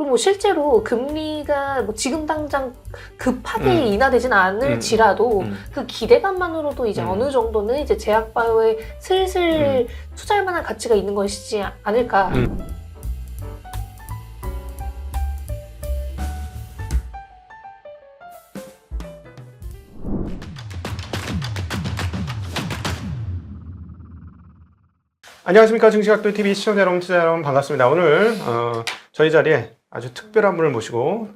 그리고 뭐 실제로 금리가 뭐 지금 당장 급하게 인하되진 않을지라도 그 기대감만으로도 이제 어느 정도는 이제 제약바이오에 슬슬 투자할 만한 가치가 있는 것이지 않을까. 안녕하십니까. 증시각도TV 시청자 여러분, 투자 여러분 반갑습니다. 오늘 저희 자리에 아주 특별한 분을 모시고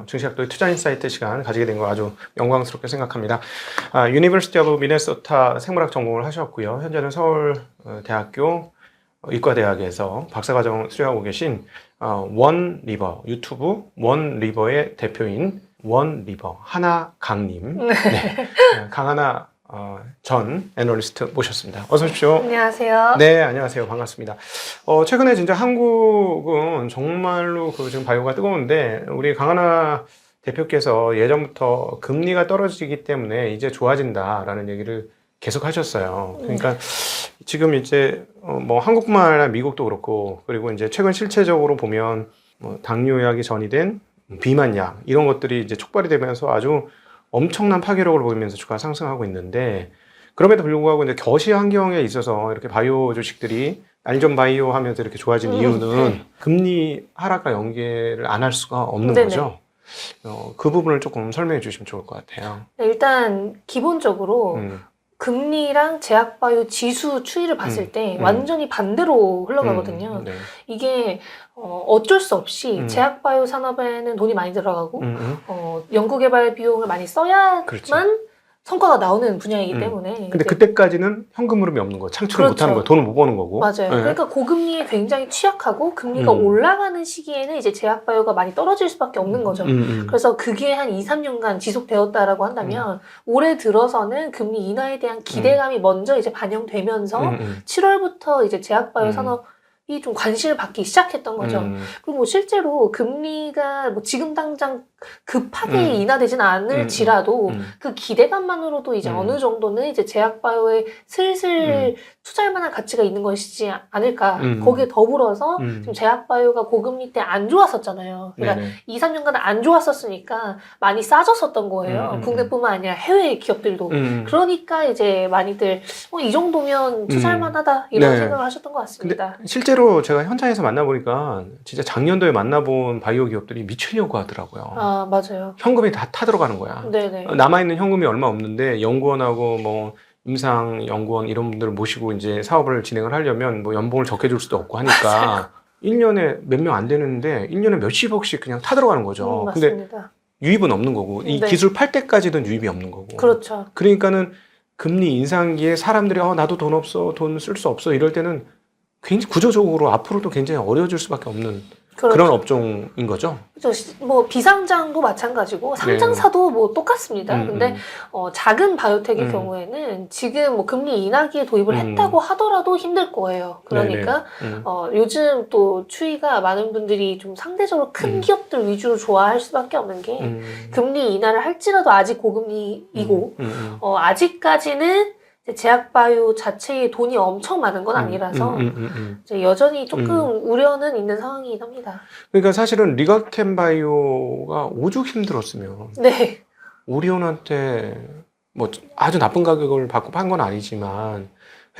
증시각도의 투자인사이트 시간 가지게 된 거 아주 영광스럽게 생각합니다. 유니버시티 오브 미네소타 생물학 전공을 하셨고요. 현재는 서울대학교 의과대학에서 박사과정 수료하고 계신 원리버, 유튜브 원리버의 대표인 원리버 하나강님, 네. 강하나 전 애널리스트 모셨습니다. 어서 오십시오. 안녕하세요. 네, 안녕하세요. 반갑습니다. 최근에 진짜 한국은 정말로 지금 바이오가 뜨거운데, 우리 강하나 대표께서 예전부터 금리가 떨어지기 때문에 이제 좋아진다라는 얘기를 계속 하셨어요. 그러니까 지금 이제 뭐 한국뿐만 아니라 미국도 그렇고, 그리고 이제 최근 실체적으로 보면 뭐 당뇨약이 전이된 비만약 이런 것들이 이제 촉발이 되면서 아주 엄청난 파괴력을 보이면서 주가가 상승하고 있는데, 그럼에도 불구하고 이제 겨시 환경에 있어서 이렇게 바이오 주식들이 안전 바이오 하면서 이렇게 좋아진 이유는 금리 하락과 연계를 안 할 수가 없는 거죠. 그 부분을 조금 설명해 주시면 좋을 것 같아요. 일단 기본적으로 금리랑 제약바이오 지수 추이를 봤을 때 완전히 반대로 흘러가거든요. 이게 어쩔 수 없이 제약바이오 산업에는 돈이 많이 들어가고 연구개발 비용을 많이 써야만 그렇죠. 성과가 나오는 분야이기 때문에. 근데 그때까지는 현금 흐름이 없는 거, 창출을 그렇죠. 못하는 거, 돈을 못 버는 거고. 맞아요. 그러니까 고금리에 굉장히 취약하고 금리가 올라가는 시기에는 이제 제약바이오가 많이 떨어질 수밖에 없는 거죠. 그래서 그게 한 2, 3년간 지속되었다라고 한다면 올해 들어서는 금리 인하에 대한 기대감이 먼저 이제 반영되면서 7월부터 이제 제약바이오 산업이 좀 관심을 받기 시작했던 거죠. 그리고 뭐 실제로 금리가 뭐 지금 당장 급하게 인하되진 않을지라도 그 기대감만으로도 이제 어느 정도는 이제 제약바이오에 슬슬 투자할 만한 가치가 있는 것이지 않을까. 거기에 더불어서 지금 제약바이오가 고금리 때 안 좋았었잖아요. 그러니까 2, 3년간 안 좋았었으니까 많이 싸졌었던 거예요. 국내뿐만 아니라 해외 기업들도. 그러니까 이제 많이들 이 정도면 투자할 만하다 이런 생각을 하셨던 것 같습니다. 근데 실제로 제가 현장에서 만나보니까 진짜 작년도에 만나본 바이오 기업들이 미치려고 하더라고요. 맞아요. 현금이 다 타들어가는 거야. 네네. 남아있는 현금이 얼마 없는데 연구원하고 뭐 임상연구원 이런 분들을 모시고 이제 사업을 진행을 하려면 뭐 연봉을 적게 줄 수도 없고 하니까 1년에 몇 명 안 되는데 1년에 몇십억씩 그냥 타들어가는 거죠. 근데 맞습니다. 유입은 없는 거고 이 기술 팔 때까지는 유입이 없는 거고. 그렇죠. 그러니까는 금리 인상기에 사람들이 나도 돈 없어, 돈 쓸 수 없어 이럴 때는 굉장히 구조적으로 앞으로도 굉장히 어려워질 수밖에 없는 그런 업종인 거죠. 그렇죠. 뭐 비상장도 마찬가지고 상장사도 뭐 똑같습니다. 근데 작은 바이오텍의 경우에는 지금 뭐 금리 인하기에 도입을 했다고 하더라도 힘들 거예요. 그러니까 요즘 또 추이가 많은 분들이 좀 상대적으로 큰 기업들 위주로 좋아할 수밖에 없는 게 금리 인하를 할지라도 아직 고금리이고 아직까지는 제약바이오 자체에 돈이 엄청 많은 건 아니라서 이제 여전히 조금 우려는 있는 상황이긴 합니다. 그러니까 사실은 리가켄 바이오가 오죽 힘들었으면 네. 오리온한테 뭐 아주 나쁜 가격을 받고 판 건 아니지만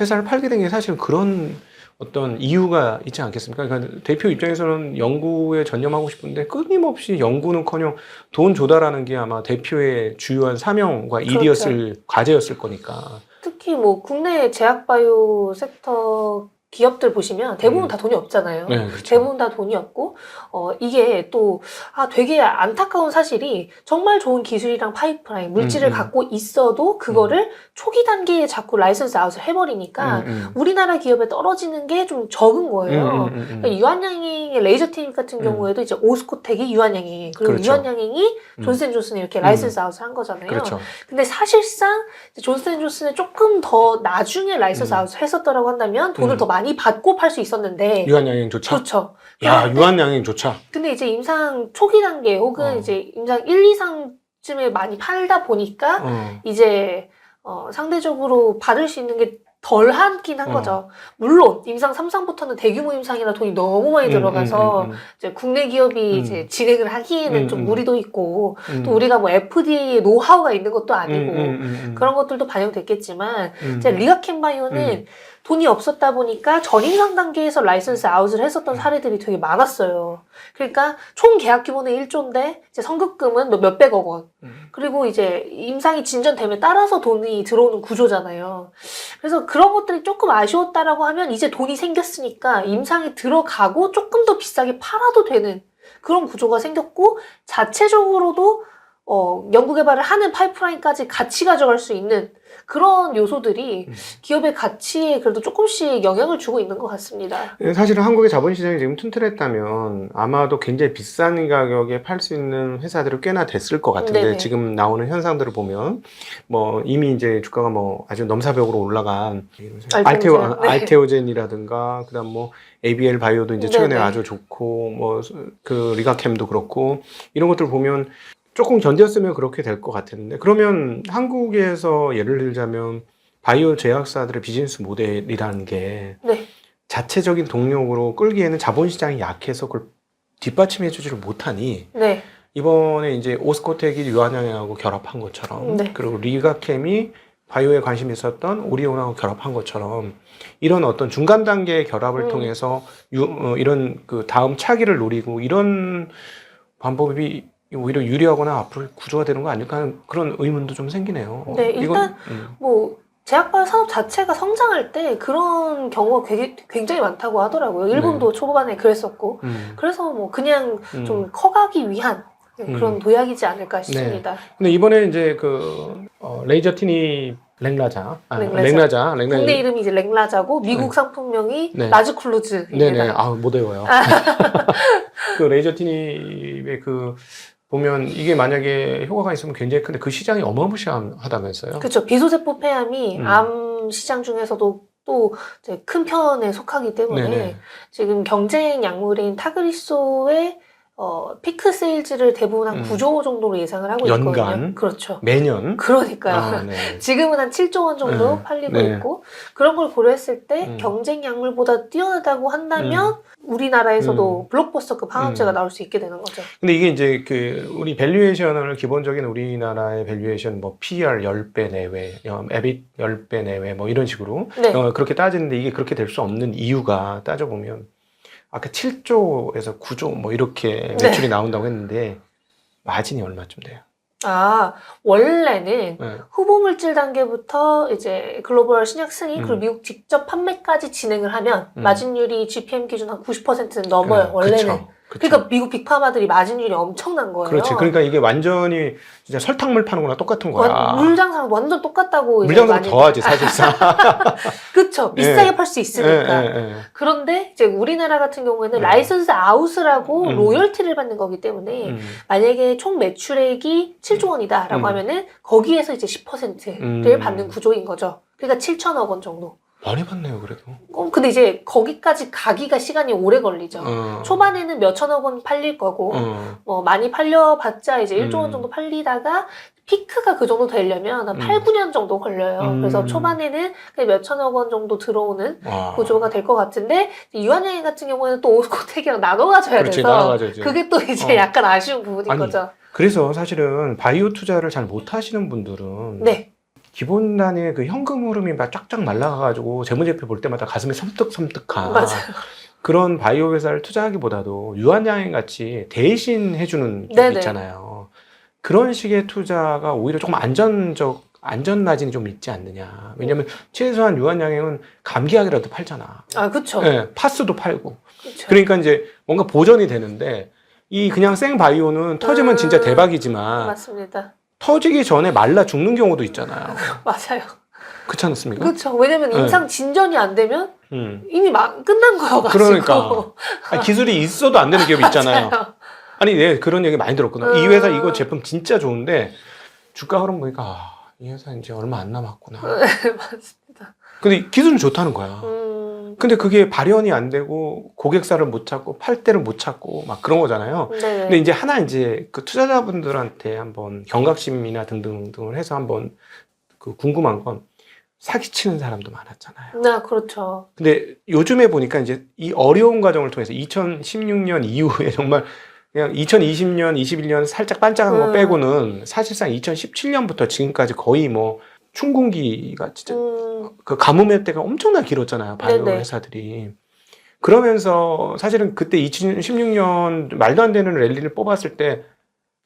회사를 팔게 된 게 사실 그런 어떤 이유가 있지 않겠습니까? 그러니까 대표 입장에서는 연구에 전념하고 싶은데 끊임없이 연구는커녕 돈 조달하는 게 아마 대표의 주요한 사명과 일이었을 과제였을 거니까. 특히 뭐 국내 제약바이오 섹터 기업들 보시면 대부분 다 돈이 없잖아요. 네, 그렇죠. 대부분 다 돈이 없고 이게 또 되게 안타까운 사실이 정말 좋은 기술이랑 파이프라인, 물질을 갖고 있어도 그거를 초기 단계에 자꾸 라이선스 아웃을 해버리니까 우리나라 기업에 떨어지는 게 좀 적은 거예요. 그러니까 유한양행의 레이저 테이프 같은 경우에도 이제 오스코텍이 유한양행, 그리고 그렇죠. 유한양행이 존슨앤존슨이 이렇게 라이선스 아웃을 한 거잖아요. 그렇죠. 근데 사실상 존슨앤존슨이 조금 더 나중에 라이선스 아웃을 했었더라고 한다면 돈을 더 많이 받고 팔 수 있었는데 유한양행조차? 그렇죠. 야, 유한양행조차? 근데 이제 임상 초기 단계 혹은 이제 임상 1, 2상쯤에 많이 팔다 보니까 이제 상대적으로 받을 수 있는 게 덜 하긴 한 거죠. 물론 임상 3상부터는 대규모 임상이라 돈이 너무 많이 들어가서 이제 국내 기업이 이제 진행을 하기에는 좀 무리도 있고 또 우리가 뭐 FDA의 노하우가 있는 것도 아니고 그런 것들도 반영됐겠지만 이제 리가켄바이오는 돈이 없었다 보니까 전임상 단계에서 라이선스 아웃을 했었던 사례들이 되게 많았어요. 그러니까 총 계약 규모는 1조인데 이제 선급금은 몇백억 원. 그리고 이제 임상이 진전되면 따라서 돈이 들어오는 구조잖아요. 그래서 그런 것들이 조금 아쉬웠다라고 하면 이제 돈이 생겼으니까 임상이 들어가고 조금 더 비싸게 팔아도 되는 그런 구조가 생겼고 자체적으로도 연구개발을 하는 파이프라인까지 같이 가져갈 수 있는 그런 요소들이 기업의 가치에 그래도 조금씩 영향을 주고 있는 것 같습니다. 사실은 한국의 자본시장이 지금 튼튼했다면 아마도 굉장히 비싼 가격에 팔 수 있는 회사들이 꽤나 됐을 것 같은데 네네. 지금 나오는 현상들을 보면 뭐 이미 이제 주가가 뭐 아주 넘사벽으로 올라간 알테오젠이라든가 그다음 뭐 ABL 바이오도 이제 최근에 네네. 아주 좋고 뭐 그 리가캠도 그렇고 이런 것들 보면 조금 견뎠으면 그렇게 될 것 같았는데 그러면 한국에서 예를 들자면 바이오 제약사들의 비즈니스 모델이라는 게 네. 자체적인 동력으로 끌기에는 자본시장이 약해서 그걸 뒷받침해 주지를 못하니 네. 이번에 이제 오스코텍이 유한양하고 결합한 것처럼 네. 그리고 리가캠이 바이오에 관심이 있었던 오리온하고 결합한 것처럼 이런 어떤 중간 단계의 결합을 통해서 이런 그 다음 차기를 노리고 이런 방법이 오히려 유리하거나 앞으로 구조가 되는 거 아닐까 하는 그런 의문도 좀 생기네요. 네, 일단 뭐 제약바이오 산업 자체가 성장할 때 그런 경우가 굉장히 많다고 하더라고요. 일본도 초반에 그랬었고 그래서 뭐 그냥 좀 커가기 위한 그런 도약이지 않을까 싶습니다. 네. 근데 이번에 이제 그 레이저티니 랭라자. 국내 이름이 이제 랭라자고 미국 상품명이 라즈쿨루즈입니다. 네네. 못 외워요. 그 레이저티니의 그 보면 이게 만약에 효과가 있으면 굉장히 큰데 그 시장이 어마무시하다면서요? 그렇죠. 비소세포 폐암이 암 시장 중에서도 또 이제 큰 편에 속하기 때문에 네네. 지금 경쟁 약물인 타그리소의 피크 세일즈를 대부분 한 9조 정도로 예상을 하고 있거든요. 연간? 그렇죠. 매년? 그러니까요. 네. 지금은 한 7조 원 정도 팔리고 있고 그런 걸 고려했을 때 경쟁 약물보다 뛰어나다고 한다면 우리나라에서도 블록버스터급 항암제가 나올 수 있게 되는 거죠. 근데 이게 이제 그 우리 밸류에이션을 기본적인 우리나라의 밸류에이션 뭐 PR 10배 내외, 에빗 10배 내외 뭐 이런 식으로 그렇게 따지는데 이게 그렇게 될 수 없는 이유가 따져보면 아까 7조에서 9조 뭐 이렇게 매출이 나온다고 했는데 마진이 얼마쯤 돼요? 원래는 후보 물질 단계부터 이제 글로벌 신약 승인 그리고 미국 직접 판매까지 진행을 하면 마진율이 GPM 기준 한 90%는 넘어요. 원래는. 그쵸. 그러니까 미국 빅파마들이 마진율이 엄청난 거예요. 그렇지. 그러니까 이게 완전히 진짜 설탕물 파는 거랑 똑같은 거야. 물장사랑 완전 똑같다고. 물장사도 더하지 사실상. 그쵸. 비싸게 팔 수 있으니까. 그런데 이제 우리나라 같은 경우에는 라이선스 아웃을 하고 로열티를 받는 거기 때문에 만약에 총 매출액이 7조 원이다라고 하면은 거기에서 이제 10%를 받는 구조인 거죠. 그러니까 7천억 원 정도. 많이 받네요, 그래도. 근데 이제 거기까지 가기가 시간이 오래 걸리죠. 초반에는 몇 천억 원 팔릴 거고, 뭐 많이 팔려봤자 이제 1조 원 정도 팔리다가 피크가 그 정도 되려면 한 8, 9년 정도 걸려요. 그래서 초반에는 몇 천억 원 정도 들어오는 구조가 될 것 같은데, 유한양행 같은 경우에는 또 오스코텍이랑 나눠 가져야 돼서, 나눠가져야지. 그게 또 이제 약간 아쉬운 부분인 거죠. 그래서 사실은 바이오 투자를 잘 못하시는 분들은 기본 단위의 그 현금 흐름이 막 쫙쫙 말라가가지고 재무제표 볼 때마다 가슴이 섬뜩섬뜩한 맞아요. 그런 바이오 회사를 투자하기보다도 유한양행 같이 대신 해주는 게 있잖아요. 그런 식의 투자가 오히려 조금 안전 마진이 좀 있지 않느냐. 왜냐면 최소한 유한양행은 감기약이라도 팔잖아. 그쵸. 네, 파스도 팔고. 그쵸. 그러니까 이제 뭔가 보전이 되는데 이 그냥 생 바이오는 터지면 진짜 대박이지만 맞습니다. 터지기 전에 말라 죽는 경우도 있잖아요. 맞아요. 그렇지 않습니까? 그렇죠. 왜냐면 임상 진전이 안 되면 이미 끝난 거여가지고. 그러니까 기술이 있어도 안 되는 기업이 있잖아요. 아니, 그런 얘기 많이 들었구나. 이 회사 이거 제품 진짜 좋은데 주가 흐름 보니까 이 회사 이제 얼마 안 남았구나. 맞습니다. 근데 기술은 좋다는 거야. 근데 그게 발현이 안 되고 고객사를 못 찾고 팔 때를 못 찾고 막 그런 거잖아요. 근데 이제 하나 이제 그 투자자분들한테 한번 경각심이나 등등을 해서 한번 그 궁금한 건 사기치는 사람도 많았잖아요. 네, 그렇죠. 근데 요즘에 보니까 이제 이 어려운 과정을 통해서 2016년 이후에 정말 그냥 2020년, 21년 살짝 반짝한 거 빼고는 사실상 2017년부터 지금까지 거의 뭐 춘궁기가 진짜 그 가뭄의 때가 엄청나게 길었잖아요. 바이오 네네. 회사들이. 그러면서 사실은 그때 2016년 말도 안 되는 랠리를 뽑았을 때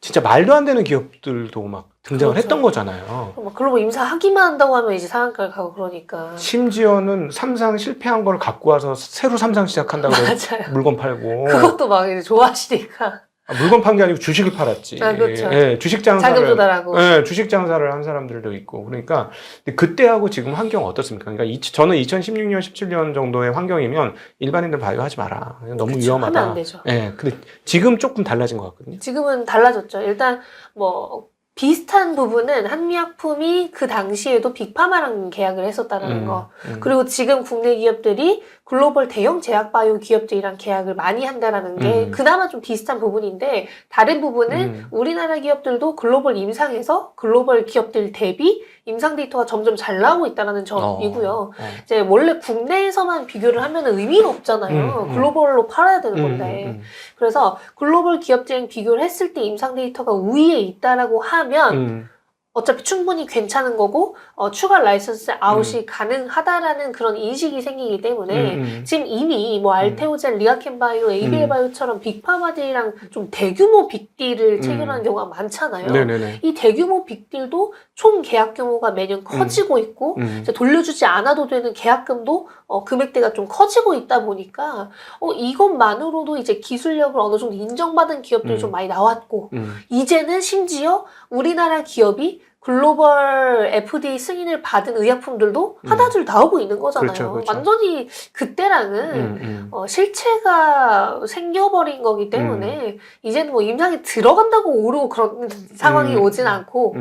진짜 말도 안 되는 기업들도 막 등장을 그렇죠. 했던 거잖아요. 막 글로벌 임상하기만 한다고 하면 이제 상한가를 가고 그러니까. 심지어는 삼상 실패한 걸 갖고 와서 새로 삼상 시작한다고 맞아요. 물건 팔고. 그것도 막 이제 좋아하시니까. 물건 판 게 아니고 주식을 팔았지. 아, 그렇죠. 예, 주식 자금 장사를. 조달하고. 예, 주식 장사를 한 사람들도 있고. 그러니까 근데 그때하고 지금 환경 어떻습니까? 그러니까 저는 2016년, 17년 정도의 환경이면 일반인들 바이오 하지 마라. 너무 그쵸, 위험하다. 하면 안 되죠. 예, 근데 지금 조금 달라진 것 같거든요. 지금은 달라졌죠. 일단 뭐 비슷한 부분은 한미약품이 그 당시에도 빅파마랑 계약을 했었다는 거. 그리고 지금 국내 기업들이 글로벌 대형 제약바이오 기업들이랑 계약을 많이 한다라는 게 그나마 좀 비슷한 부분인데, 다른 부분은 우리나라 기업들도 글로벌 임상에서 글로벌 기업들 대비 임상 데이터가 점점 잘 나오고 있다는 점이고요. 이제 원래 국내에서만 비교를 하면 의미가 없잖아요. 글로벌로 팔아야 되는 건데. 그래서 글로벌 기업들이랑 비교를 했을 때 임상 데이터가 우위에 있다라고 하면 어차피 충분히 괜찮은 거고 추가 라이선스 아웃이 가능하다라는 그런 인식이 생기기 때문에 지금 이미 뭐 알테오젠, 리아켄바이오, ABL바이오처럼 빅파마들이랑 좀 대규모 빅딜을 체결하는 경우가 많잖아요. 네네네. 이 대규모 빅딜도 총 계약 규모가 매년 커지고 있고 이제 돌려주지 않아도 되는 계약금도 금액대가 좀 커지고 있다 보니까 이것만으로도 이제 기술력을 어느 정도 인정받은 기업들이 좀 많이 나왔고 이제는 심지어 우리나라 기업이 글로벌 FDA 승인을 받은 의약품들도 하나둘 나오고 있는 거잖아요. 그렇죠, 그렇죠. 완전히 그때랑은 실체가 생겨버린 거기 때문에 이제는 뭐 임상에 들어간다고 오르고 그런 상황이 오진 않고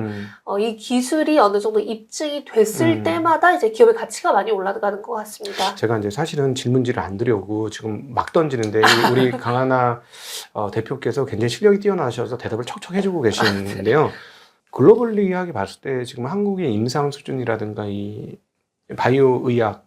이 기술이 어느 정도 입증이 됐을 때마다 이제 기업의 가치가 많이 올라가는 것 같습니다. 제가 이제 사실은 질문지를 안 드려고 지금 막 던지는데 우리 강하나 대표께서 굉장히 실력이 뛰어나셔서 대답을 척척 해주고 계시는데요. 글로벌리하게 봤을 때 지금 한국의 임상 수준이라든가 이 바이오 의학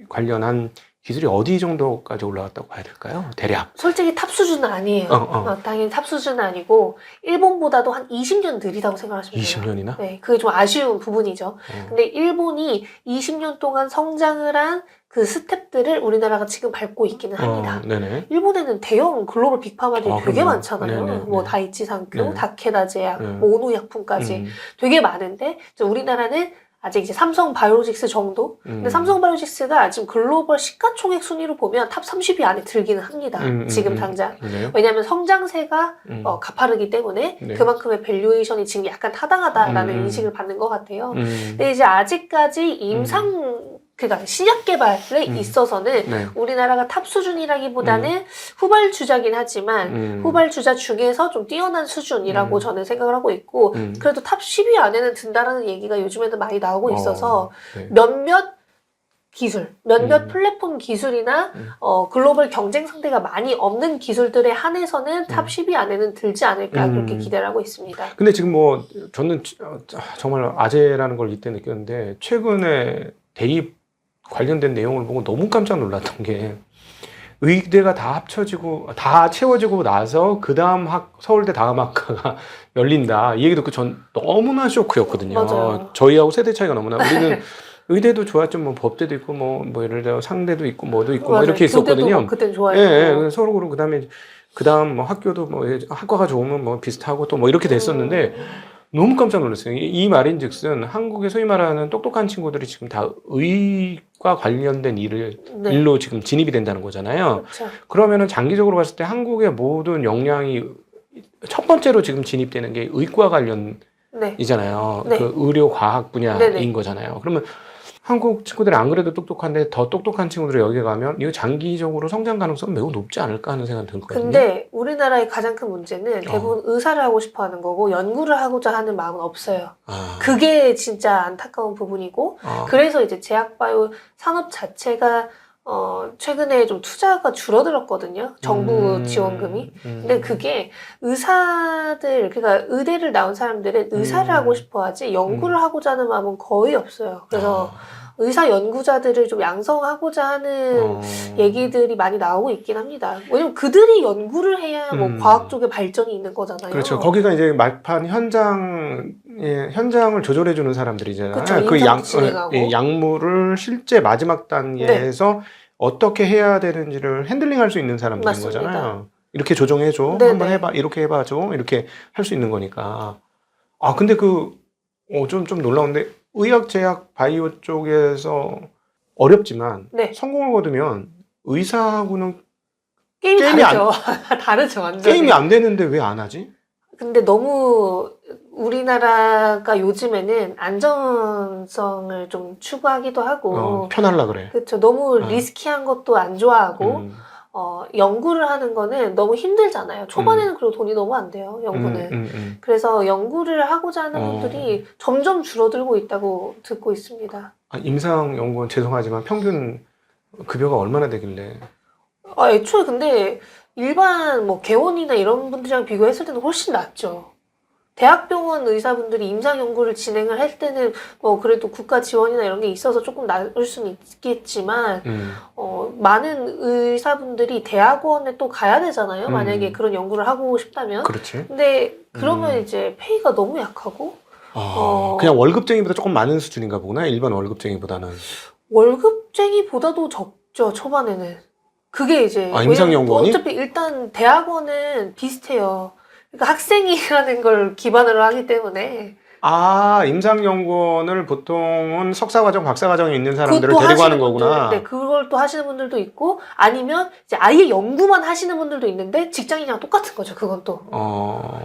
관련한 기술이 어디 정도까지 올라갔다고 봐야 될까요? 대략. 솔직히 탑 수준은 아니에요. 당연히 탑 수준은 아니고 일본보다도 한 20년 느리다고 생각하시면 돼요. 20년이나? 네, 그게 좀 아쉬운 부분이죠. 근데 일본이 20년 동안 성장을 한 그 스텝들을 우리나라가 지금 밟고 있기는 합니다. 네네. 일본에는 대형 글로벌 빅파마들이 되게 그럼요. 많잖아요. 네네. 뭐 다이치 상교, 네. 다케다 제약, 네. 뭐 오노약품까지 되게 많은데 이제 우리나라는 아직 이제 삼성 바이오로직스 정도? 근데 삼성 바이오로직스가 지금 글로벌 시가총액 순위로 보면 탑 30위 안에 들기는 합니다. 지금 당장. 왜냐하면 성장세가 가파르기 때문에 네. 그만큼의 밸류에이션이 지금 약간 타당하다라는 인식을 받는 것 같아요. 근데 이제 아직까지 그러니까 신약 개발에 있어서는 네. 우리나라가 탑 수준이라기보다는 후발주자긴 하지만 후발주자 중에서 좀 뛰어난 수준이라고 저는 생각을 하고 있고 그래도 탑 10위 안에는 든다라는 얘기가 요즘에는 많이 나오고 있어서 네. 몇몇 기술, 몇몇 플랫폼 기술이나 글로벌 경쟁 상대가 많이 없는 기술들에 한해서는 탑 10위 안에는 들지 않을까 그렇게 기대를 하고 있습니다. 근데 지금 뭐 저는 정말 아재라는 걸 이때 느꼈는데 최근에 대입 관련된 내용을 보고 너무 깜짝 놀랐던 게 의대가 다 합쳐지고 다 채워지고 나서 그 다음 서울대 다음 학과가 열린다 이 얘기 듣고 전 너무나 쇼크였거든요. 맞아요. 저희하고 세대 차이가 너무나 우리는 의대도 좋았죠. 뭐 법대도 있고 뭐 예를 들어 상대도 있고 뭐도 있고 뭐 이렇게 있었거든요. 그땐 좋아했고. 예, 서로 그러고 그다음 뭐 학교도 뭐 학과가 좋으면 뭐 비슷하고 또 뭐 이렇게 됐었는데 너무 깜짝 놀랐어요. 이 말인즉슨 한국의 소위 말하는 똑똑한 친구들이 지금 다 의과 관련된 일로 지금 진입이 된다는 거잖아요. 그렇죠. 그러면은 장기적으로 봤을 때 한국의 모든 역량이 첫 번째로 지금 진입되는 게 의과 관련이잖아요. 네. 그 의료 과학 분야인 네네. 거잖아요. 그러면 한국 친구들이 안 그래도 똑똑한데 더 똑똑한 친구들이 여기 가면 이거 장기적으로 성장 가능성은 매우 높지 않을까 하는 생각이 들거든요. 근데 우리나라의 가장 큰 문제는 대부분 의사를 하고 싶어 하는 거고 연구를 하고자 하는 마음은 없어요. 그게 진짜 안타까운 부분이고 그래서 이제 제약바이오 산업 자체가 최근에 좀 투자가 줄어들었거든요. 정부 지원금이. 근데 그게 그러니까 의대를 나온 사람들은 의사를 하고 싶어 하지 연구를 하고자 하는 마음은 거의 없어요. 그래서 의사 연구자들을 좀 양성하고자 하는 얘기들이 많이 나오고 있긴 합니다. 왜냐면 그들이 연구를 해야 뭐 과학 쪽에 발전이 있는 거잖아요. 그렇죠. 거기가 이제 막판 현장을 조절해 주는 사람들이잖아요. 그쵸, 그 진행하고. 약물을 실제 마지막 단계에서 어떻게 해야 되는지를 핸들링할 수 있는 사람들인 맞습니다. 거잖아요. 이렇게 조정해줘, 네네. 한번 해봐, 이렇게 해봐줘, 이렇게 할 수 있는 거니까. 아, 근데 좀 놀라운데, 의학, 제약, 바이오 쪽에서 어렵지만, 네. 성공을 거두면, 의사하고는 게임이 다르죠. 다르죠, 완전히. 게임이 안 되는데 왜 안 하지? 근데 너무 우리나라가 요즘에는 안전성을 좀 추구하기도 하고, 편하려 그래. 그렇죠. 너무 리스키한 것도 안 좋아하고, 음. 연구를 하는 거는 너무 힘들잖아요. 초반에는 그리고 돈이 너무 안 돼요, 연구는. 그래서 연구를 하고자 하는 분들이 점점 줄어들고 있다고 듣고 있습니다. 아, 임상연구원 죄송하지만 평균 급여가 얼마나 되길래? 애초에 근데 일반 뭐 개원이나 이런 분들이랑 비교했을 때는 훨씬 낫죠. 대학병원 의사분들이 임상연구를 진행을 할 때는 뭐 그래도 국가 지원이나 이런 게 있어서 조금 나을 수는 있겠지만 많은 의사분들이 대학원에 또 가야 되잖아요. 만약에 그런 연구를 하고 싶다면. 그렇지. 근데 그러면 이제 페이가 너무 약하고 그냥 월급쟁이보다 조금 많은 수준인가 보구나. 일반 월급쟁이보다는. 월급쟁이보다도 적죠, 초반에는. 그게 이제 임상연구원이? 어차피 일단 대학원은 비슷해요. 그러니까 학생이라는 걸 기반으로 하기 때문에. 임상연구원을 보통은 석사과정, 박사과정에 있는 사람들을 그것도 데리고 하는 하시는 거구나. 분들, 네, 그걸 또 하시는 분들도 있고, 아니면 이제 아예 연구만 하시는 분들도 있는데 직장인이랑 똑같은 거죠. 그건 또.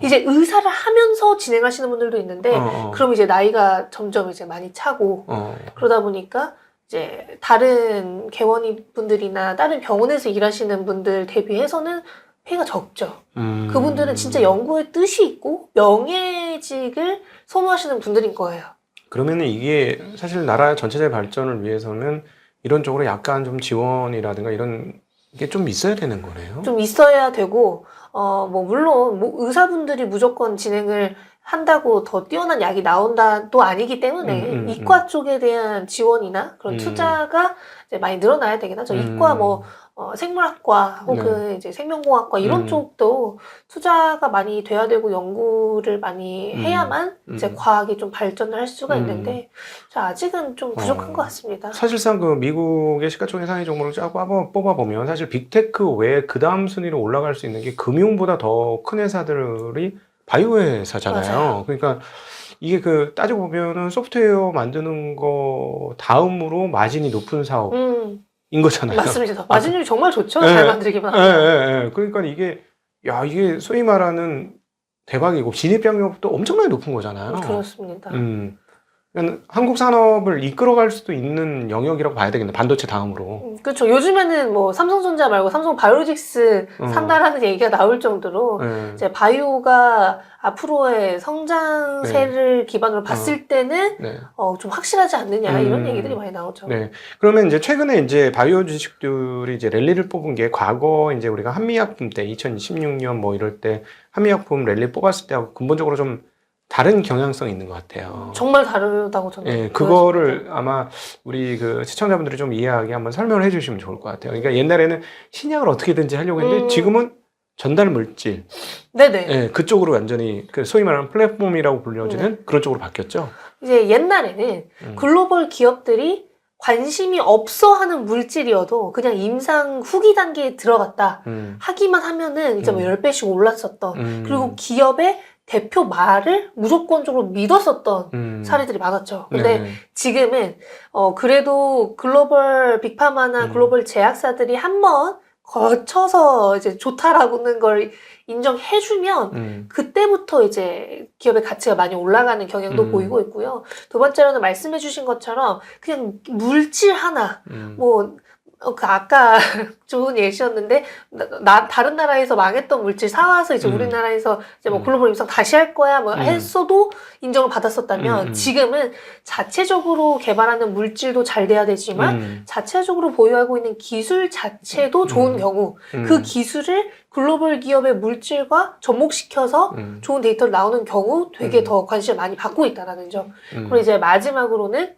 이제 의사를 하면서 진행하시는 분들도 있는데, 그럼 이제 나이가 점점 이제 많이 차고, 그러다 보니까 이제 다른 개원이 분들이나 다른 병원에서 일하시는 분들 대비해서는 페이가 적죠. 그분들은 진짜 연구에 뜻이 있고 명예직을 선호하시는 분들인 거예요. 그러면은 이게 사실 나라 전체적 발전을 위해서는 이런 쪽으로 약간 좀 지원이라든가 이런 게 좀 있어야 되는 거네요. 좀 있어야 되고, 뭐 물론 뭐 의사분들이 무조건 진행을 한다고 더 뛰어난 약이 나온다도 아니기 때문에 이과 쪽에 대한 지원이나 그런 투자가 이제 많이 늘어나야 되긴 하죠. 이과 뭐 생물학과 혹은 이제 생명공학과 이런 쪽도 투자가 많이 돼야 되고 연구를 많이 해야만 이제 과학이 좀 발전을 할 수가 있는데 아직은 좀 부족한 것 같습니다. 사실상 그 미국의 시가총액 상위 종목을 쫙 뽑아보면 사실 빅테크 외에 그 다음 순위로 올라갈 수 있는 게 금융보다 더 큰 회사들이 바이오 회사잖아요. 맞아요. 그러니까 이게 따지고 보면은 소프트웨어 만드는 거 다음으로 마진이 높은 사업인 거잖아요. 맞습니다. 마진율이 정말 좋죠. 잘 만들기만 하면. 그러니까 이게 소위 말하는 대박이고 진입장벽도 엄청나게 높은 거잖아요. 그렇습니다. 한국 산업을 이끌어갈 수도 있는 영역이라고 봐야 되겠네. 반도체 다음으로. 그렇죠. 요즘에는 뭐 삼성전자 말고 삼성 바이오로직스 산다라는 얘기가 나올 정도로 이제 바이오가 앞으로의 성장세를 기반으로 봤을 때는 좀 확실하지 않느냐 이런 얘기들이 많이 나오죠. 네. 그러면 이제 최근에 이제 바이오 주식들이 이제 랠리를 뽑은 게 과거 이제 우리가 한미약품 때 2016년 뭐 이럴 때 한미약품 랠리 뽑았을 때하고 근본적으로 좀 다른 경향성이 있는 것 같아요. 정말 다르다고 저는. 그거를 아마 우리 시청자분들이 좀 이해하게 한번 설명을 해주시면 좋을 것 같아요. 그러니까 옛날에는 신약을 어떻게든지 하려고 했는데 지금은 전달 물질, 네네. 그쪽으로 완전히 소위 말하는 플랫폼이라고 불려지는 그런 쪽으로 바뀌었죠. 이제 옛날에는 글로벌 기업들이 관심이 없어 하는 물질이어도 그냥 임상 후기 단계에 들어갔다 하기만 하면은 이제 뭐 10배씩 올랐었던 그리고 기업의 대표 말을 무조건적으로 믿었었던 사례들이 많았죠. 근데 지금은 그래도 글로벌 빅파마나 글로벌 제약사들이 한번 거쳐서 이제 좋다라고는 걸 인정해주면 그때부터 이제 기업의 가치가 많이 올라가는 경향도 보이고 있고요. 두 번째로는 말씀해주신 것처럼 그냥 물질 하나 뭐 아까 좋은 예시였는데 다른 나라에서 망했던 물질 사와서 이제 우리나라에서 이제 뭐 글로벌 임상 다시 할 거야 뭐 했어도 인정을 받았었다면 지금은 자체적으로 개발하는 물질도 잘 돼야 되지만 자체적으로 보유하고 있는 기술 자체도 좋은 경우 그 기술을 글로벌 기업의 물질과 접목시켜서 좋은 데이터를 나오는 경우 되게 더 관심을 많이 받고 있다라는 점. 그리고 이제 마지막으로는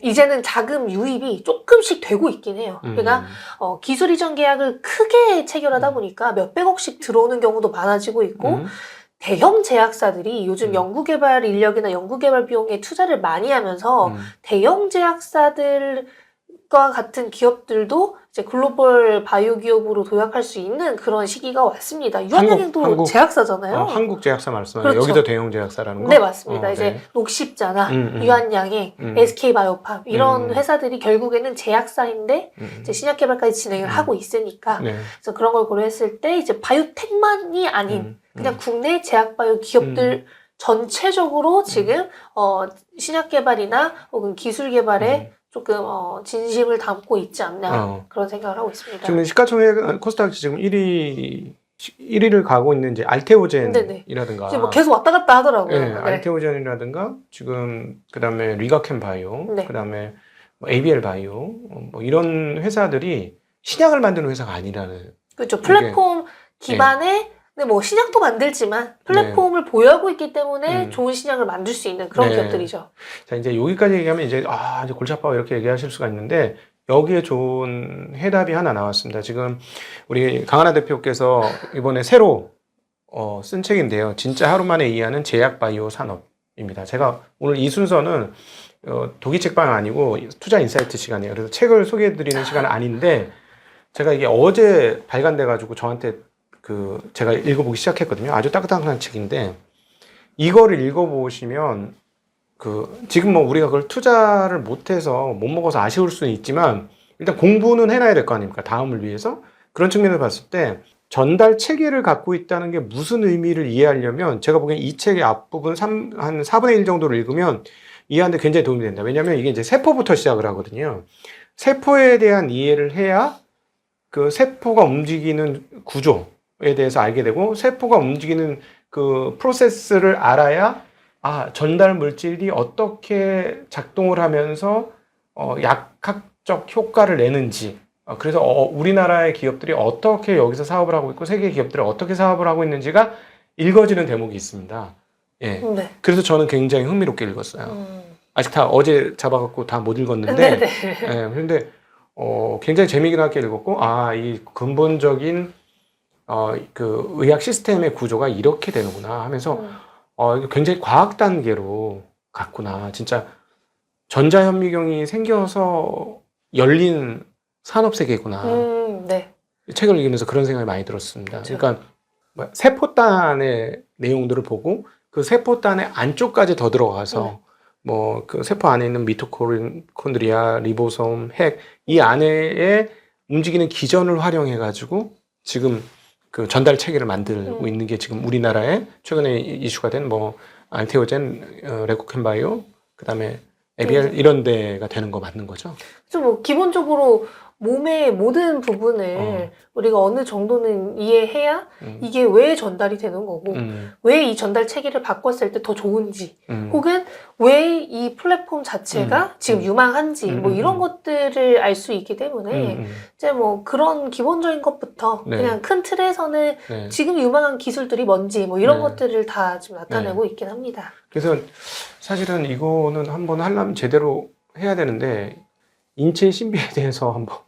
이제는 자금 유입이 조금씩 되고 있긴 해요. 그러니까 기술 이전 계약을 크게 체결하다 보니까 몇백억씩 들어오는 경우도 많아지고 있고 대형 제약사들이 요즘 연구개발 인력이나 연구개발 비용에 투자를 많이 하면서 대형 제약사들과 같은 기업들도 이제 글로벌 바이오 기업으로 도약할 수 있는 그런 시기가 왔습니다. 유한양행도 제약사잖아요. 한국 제약사 말씀하세요. 그렇죠. 여기도 대형 제약사라는 거? 네, 맞습니다. 이제 네. 녹십자나 유한양행, SK바이오팜 이런 회사들이 결국에는 제약사인데 이제 신약 개발까지 진행을 하고 있으니까 네. 그래서 그런 걸 고려했을 때 이제 바이오텍만이 아닌 그냥 국내 제약바이오 기업들 전체적으로 지금 신약 개발이나 혹은 기술 개발에 조금 진심을 담고 있지 않나 그런 생각을 하고 있습니다. 지금 시가총액 코스닥 지금 1위를 가고 있는 이제 알테오젠이라든가 지금 뭐 계속 왔다 갔다 하더라고요. 네, 알테오젠이라든가 지금 그다음에 리가켄 바이오, 네. 그다음에 뭐 ABL 바이오 뭐 이런 회사들이 신약을 만드는 회사가 아니라는. 그렇죠. 플랫폼 기반의 근데 뭐 신약도 만들지만 플랫폼을 보유하고 있기 때문에 좋은 신약을 만들 수 있는 그런 기업들이죠. 자, 이제 여기까지 얘기하면 이제 이제 골치 아파 이렇게 얘기하실 수가 있는데 여기에 좋은 해답이 하나 나왔습니다. 지금 우리 강하나 대표께서 이번에 새로 쓴 책인데요. 진짜 하루 만에 이해하는 제약 바이오 산업입니다. 제가 오늘 이 순서는 독이 책방 아니고 투자 인사이트 시간이에요. 그래서 책을 소개해 드리는 시간은 아닌데 제가 이게 어제 발간돼 가지고 저한테 제가 읽어보기 시작했거든요. 아주 따끈따끈한 책인데, 이거를 읽어보시면, 지금 뭐 우리가 그걸 투자를 못해서 못 먹어서 아쉬울 수는 있지만, 일단 공부는 해놔야 될 거 아닙니까? 다음을 위해서. 그런 측면을 봤을 때, 전달 체계를 갖고 있다는 게 무슨 의미를 이해하려면, 제가 보기엔 이 책의 앞부분 한 4분의 1 정도를 읽으면 이해하는데 굉장히 도움이 된다. 왜냐면 이게 이제 세포부터 시작을 하거든요. 세포에 대한 이해를 해야 그 세포가 움직이는 구조, 에 대해서 알게 되고 세포가 움직이는 그 프로세스를 알아야 전달 물질이 어떻게 작동을 하면서 약학적 효과를 내는지 그래서 우리나라의 기업들이 어떻게 여기서 사업을 하고 있고 세계 기업들이 어떻게 사업을 하고 있는지가 읽어지는 대목이 있습니다. 예. 네. 그래서 저는 굉장히 흥미롭게 읽었어요. 아직 다 어제 잡아갖고 다 못 읽었는데 예. 그런데 굉장히 재미있게 읽었고 이 근본적인 그 의학 시스템의 구조가 이렇게 되는구나 하면서 굉장히 과학 단계로 갔구나. 진짜 전자현미경이 생겨서 열린 산업 세계구나. 네. 책을 읽으면서 그런 생각이 많이 들었습니다. 그렇죠. 그러니까 세포단의 내용들을 보고 그 세포단의 안쪽까지 더 들어가서 뭐 그 세포 안에 있는 미토콘드리아, 리보솜, 핵 이 안에 움직이는 기전을 활용해 가지고 지금 그 전달 체계를 만들고 있는 게 지금 우리나라에 최근에 이슈가 된 뭐 알테오젠, 레코켄바이오, 그다음에 ABL 이런 데가 되는 거 맞는 거죠? 뭐 기본적으로 몸의 모든 부분을 우리가 어느 정도는 이해해야 이게 왜 전달이 되는 거고 왜 이 전달 체계를 바꿨을 때 더 좋은지 혹은 왜 이 플랫폼 자체가 지금 유망한지 뭐 이런 것들을 알 수 있기 때문에 이제 뭐 그런 기본적인 것부터 그냥 큰 틀에서는 지금 유망한 기술들이 뭔지 뭐 이런 것들을 다 지금 나타내고 있긴 합니다. 그래서 사실은 이거는 한번 하려면 제대로 해야 되는데 인체의 신비에 대해서 한번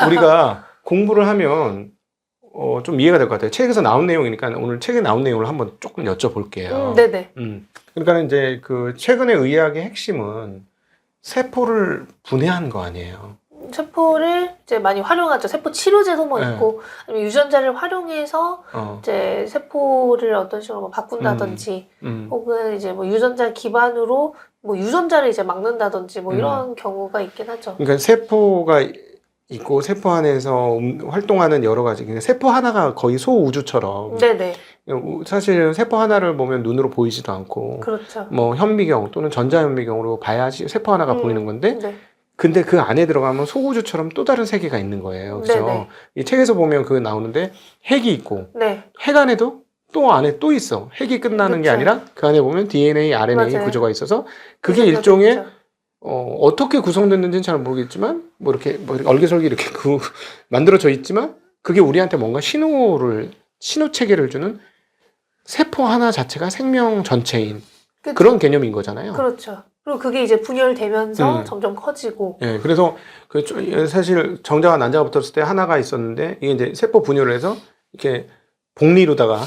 우리가 공부를 하면 좀 이해가 될 것 같아요. 책에서 나온 내용이니까 오늘 책에 나온 내용을 한번 조금 여쭤볼게요. 네네. 그러니까 이제 그 최근의 의학의 핵심은 세포를 분해하는 거 아니에요. 세포를 이제 많이 활용하죠. 세포 치료제도 뭐 있고 아니면 유전자를 활용해서 이제 세포를 어떤 식으로 뭐 바꾼다든지 혹은 이제 뭐 유전자 기반으로 뭐 유전자를 이제 막는다든지 뭐 이런 경우가 있긴 하죠. 그러니까 세포가 있고 세포 안에서 활동하는 여러 가지 그냥 세포 하나가 거의 소우주처럼 네네. 사실 세포 하나를 보면 눈으로 보이지도 않고 그렇죠. 뭐 현미경 또는 전자현미경으로 봐야지 세포 하나가 보이는 건데 근데 그 안에 들어가면 소우주처럼 또 다른 세계가 있는 거예요. 그죠? 이 책에서 보면 그거 나오는데 핵이 있고 핵 안에도 또 안에 또 있어. 핵이 끝나는 게 아니라 그 안에 보면 DNA, RNA 구조가 있어서 그게 일종의 어떻게 구성됐는지는 잘 모르겠지만 뭐 이렇게 뭐 얼개설계 이렇게 만들어져 있지만 그게 우리한테 뭔가 신호 체계를 주는 세포 하나 자체가 생명 전체인 그쵸. 그런 개념인 거잖아요. 그렇죠. 그리고 그게 이제 분열되면서 음. 점점 커지고. 예, 그래서 사실 정자와 난자가 붙었을 때 하나가 있었는데 이게 이제 세포 분열을 해서 이렇게 복리로다가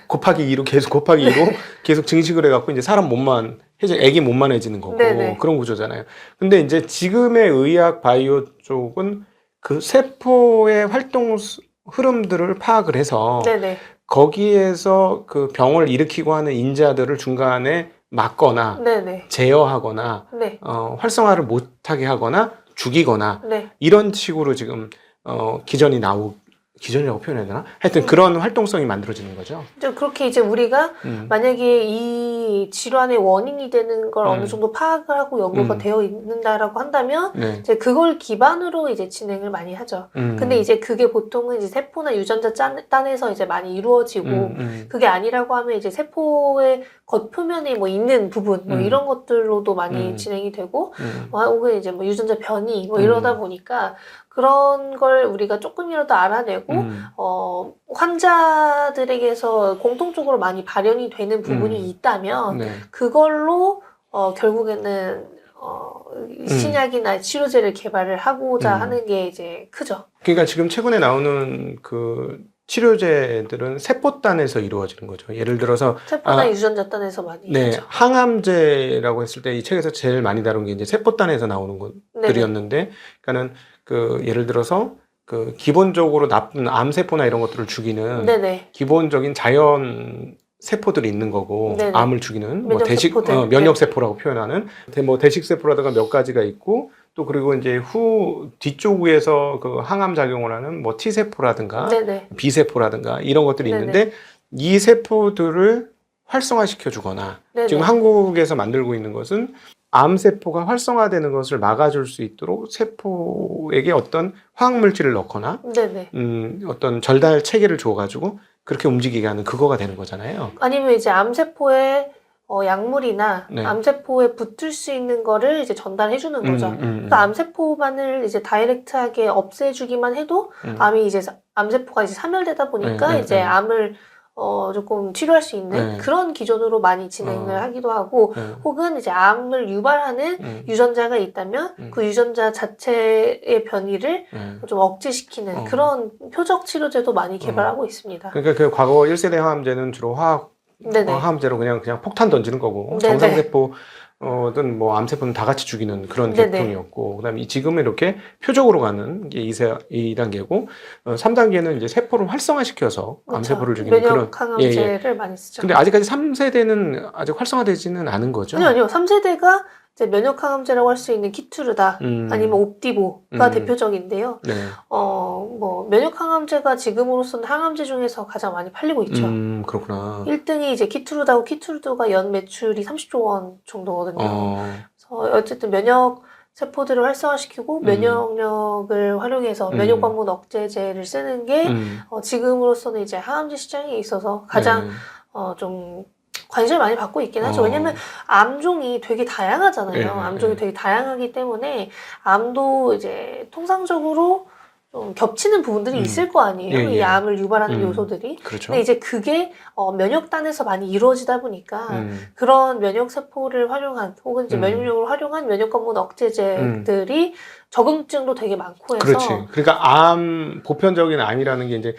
곱하기 2로 계속 곱하기 2로 계속 증식을 해갖고 이제 사람 몸만 애기 몸만해지는 거고 네네. 그런 구조잖아요. 근데 이제 지금의 의학 바이오 쪽은 그 세포의 활동 흐름들을 파악을 해서 네네. 거기에서 그 병을 일으키고 하는 인자들을 중간에 막거나 네네. 제어하거나 네. 활성화를 못하게 하거나 죽이거나 네. 이런 식으로 지금 기전이라고 표현해야 되나? 하여튼 그런 활동성이 만들어지는 거죠. 그렇게 이제 우리가 만약에 이 질환의 원인이 되는 걸 어느 정도 파악을 하고 연구가 되어 있는다라고 한다면 네. 이제 그걸 기반으로 이제 진행을 많이 하죠. 근데 이제 그게 보통은 이제 세포나 유전자 딴에서 이제 많이 이루어지고 그게 아니라고 하면 이제 세포의 겉표면에 뭐 있는 부분 뭐 이런 것들로도 많이 진행이 되고 혹은 이제 뭐 유전자 변이 뭐 이러다 보니까 그런 걸 우리가 조금이라도 알아내고 환자들에게서 공통적으로 많이 발현이 되는 부분이 있다면 네. 그걸로 결국에는 신약이나 치료제를 개발을 하고자 하는 게 이제 크죠. 그러니까 지금 최근에 나오는 그 치료제들은 세포단에서 이루어지는 거죠. 예를 들어서 세포나 유전자 단에서 많이 네, 하죠. 항암제라고 했을 때 이 책에서 제일 많이 다룬 게 이제 세포단에서 나오는 것들이었는데, 그러니까는 그 예를 들어서 그 기본적으로 나쁜 암세포나 이런 것들을 죽이는 네네. 기본적인 자연 세포들이 있는 거고 네네. 암을 죽이는 뭐 면역세포들. 면역세포라고 표현하는 뭐 대식세포라든가 몇 가지가 있고 또 그리고 이제 뒤쪽에서 그 항암 작용을 하는 뭐 T세포라든가 네네. B세포라든가 이런 것들이 네네. 있는데 이 세포들을 활성화시켜 주거나 네네. 지금 한국에서 만들고 있는 것은 암세포가 활성화되는 것을 막아줄 수 있도록 세포에게 어떤 화학물질을 넣거나 네네. 어떤 절달 체계를 줘가지고 그렇게 움직이게 하는 그거가 되는 거잖아요. 아니면 이제 암세포에 약물이나 네. 암세포에 붙을 수 있는 거를 이제 전달해 주는 거죠. 그러니까 암세포만을 이제 다이렉트하게 없애주기만 해도 암이 이제 암세포가 이제 사멸되다 보니까 이제 암을 조금 치료할 수 있는 그런 기존으로 많이 진행을 하기도 하고 혹은 이제 암을 유발하는 유전자가 있다면 그 유전자 자체의 변이를 좀 억제시키는 그런 표적 치료제도 많이 개발하고 있습니다. 그러니까 그 과거 1세대 항암제는 주로 항암제로 그냥 폭탄 던지는 거고 네네. 정상세포든 뭐 암세포는 다 같이 죽이는 그런 계통이었고 그다음에 지금은 이렇게 표적으로 가는 게 2단계고 3단계는 이제 세포를 활성화시켜서 그렇죠. 암세포를 죽이는 면역 항암제를 많이 쓰죠. 근데 아직까지 3세대는 아직 활성화되지는 않은 거죠? 아니요. 3세대가 이제 면역 항암제라고 할 수 있는 키투르다 아니면 옵디보가 대표적인데요. 네. 뭐 면역 항암제가 지금으로서는 항암제 중에서 가장 많이 팔리고 있죠. 그렇구나. 1등이 이제 키투르다고 키투르드가 연 매출이 30조 원 정도거든요. 그래서 어쨌든 면역 세포들을 활성화시키고 면역력을 활용해서 면역 반문 억제제를 쓰는 게 지금으로서는 이제 항암제 시장에 있어서 가장 좀 관심을 많이 받고 있긴 하죠. 왜냐면 암종이 되게 다양하잖아요. 암종이 되게 다양하기 때문에 암도 이제 통상적으로 좀 겹치는 부분들이 있을 거 아니에요. 이 암을 유발하는 요소들이. 그렇죠. 근데 이제 그게 면역단에서 많이 이루어지다 보니까 그런 면역세포를 활용한 혹은 이제 면역력을 활용한 면역관문 억제제들이 적응증도 되게 많고 해서 그렇지. 그러니까 보편적인 암이라는 게 이제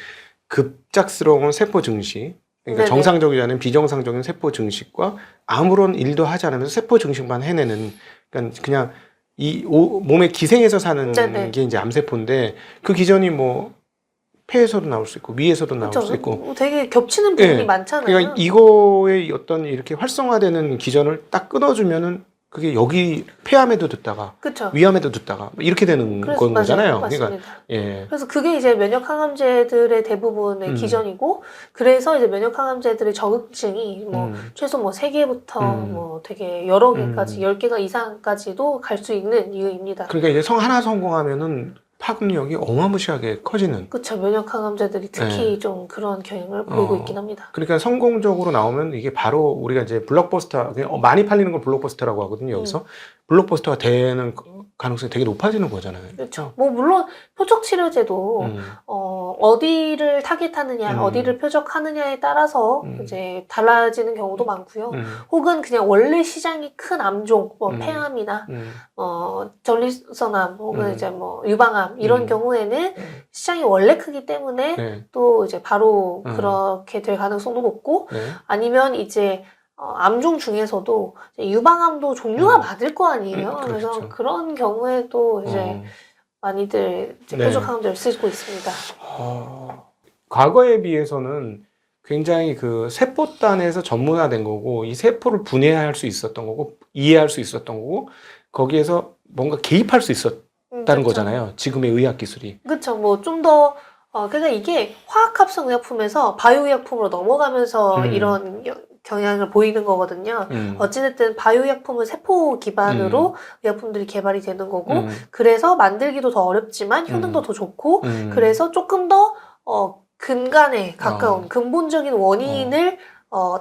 급작스러운 세포 증식 그러니까 정상적이지 않은 비정상적인 세포 증식과 아무런 일도 하지 않으면서 세포 증식만 해내는 그러니까 그냥 몸의 기생에서 사는 게 이제 암세포인데 그 기전이 뭐 폐에서도 나올 수 있고 위에서도 나올 수 있고 되게 겹치는 부분이 많잖아요. 그러니까 이거의 어떤 이렇게 활성화되는 기전을 딱 끊어주면은 그게 여기 폐암에도 듣다가 그쵸. 위암에도 듣다가 이렇게 되는 거잖아요. 맞습니다. 그러니까 그래서 그게 이제 면역 항암제들의 대부분의 기전이고 그래서 이제 면역 항암제들의 적응증이 뭐 최소 뭐 3개부터 뭐 되게 여러 개까지 10개가 이상까지도 갈 수 있는 이유입니다. 그러니까 이제 하나 성공하면은 파급력이 어마무시하게 커지는. 그렇죠. 면역 항암제들이 특히 좀 그런 경향을 보이고 있긴 합니다. 그러니까 성공적으로 나오면 이게 바로 우리가 이제 블록버스터, 많이 팔리는 걸 블록버스터라고 하거든요. 여기서 블록버스터가 되는 가능성이 되게 높아지는 거잖아요. 그렇죠. 뭐 물론 표적 치료제도 어디를 타깃하느냐, 어디를 표적하느냐에 따라서 이제 달라지는 경우도 많고요. 혹은 그냥 원래 시장이 큰 암종, 뭐 폐암이나 전립선암, 혹은 이제 뭐 유방암 이런 경우에는 시장이 원래 크기 때문에 네. 또 이제 바로 그렇게 될 가능성도 높고, 네. 아니면 이제 암종 중에서도 이제 유방암도 종류가 많을 거 아니에요. 그래서 그렇죠. 그런 경우에도 이제 많이들 이제 네. 표적항암제를 쓰고 있습니다. 과거에 비해서는 굉장히 그 세포단에서 전문화된 거고, 이 세포를 분해할 수 있었던 거고, 이해할 수 있었던 거고, 거기에서 뭔가 개입할 수 있었다는 그쵸. 거잖아요. 지금의 의학 기술이. 그렇죠. 뭐 좀 더 그러니까 이게 화학합성 의약품에서 바이오 의약품으로 넘어가면서 이런 경향을 보이는 거거든요. 어찌됐든 바이오 의약품은 세포 기반으로 의약품들이 개발이 되는 거고, 그래서 만들기도 더 어렵지만 효능도 더 좋고, 그래서 조금 더 근간에 가까운 근본적인 원인을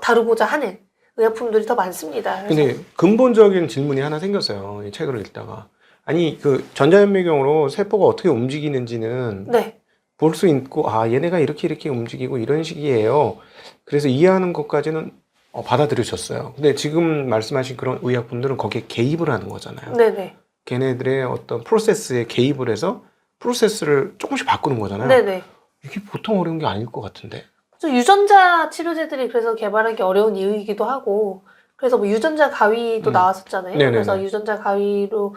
다루고자 하는 의약품들이 더 많습니다. 근데 근본적인 질문이 하나 생겼어요. 이 책을 읽다가. 아니, 그 전자현미경으로 세포가 어떻게 움직이는지는 네. 볼 수 있고, 아, 얘네가 이렇게 움직이고 이런 식이에요. 그래서 이해하는 것까지는 받아들여졌어요. 근데 지금 말씀하신 그런 의약품들은 거기에 개입을 하는 거잖아요. 네네. 걔네들의 어떤 프로세스에 개입을 해서 프로세스를 조금씩 바꾸는 거잖아요. 네네. 이게 보통 어려운 게 아닐 것 같은데. 유전자 치료제들이 그래서 개발하기 어려운 이유이기도 하고, 그래서 뭐 유전자 가위도 나왔었잖아요. 네네네. 그래서 유전자 가위로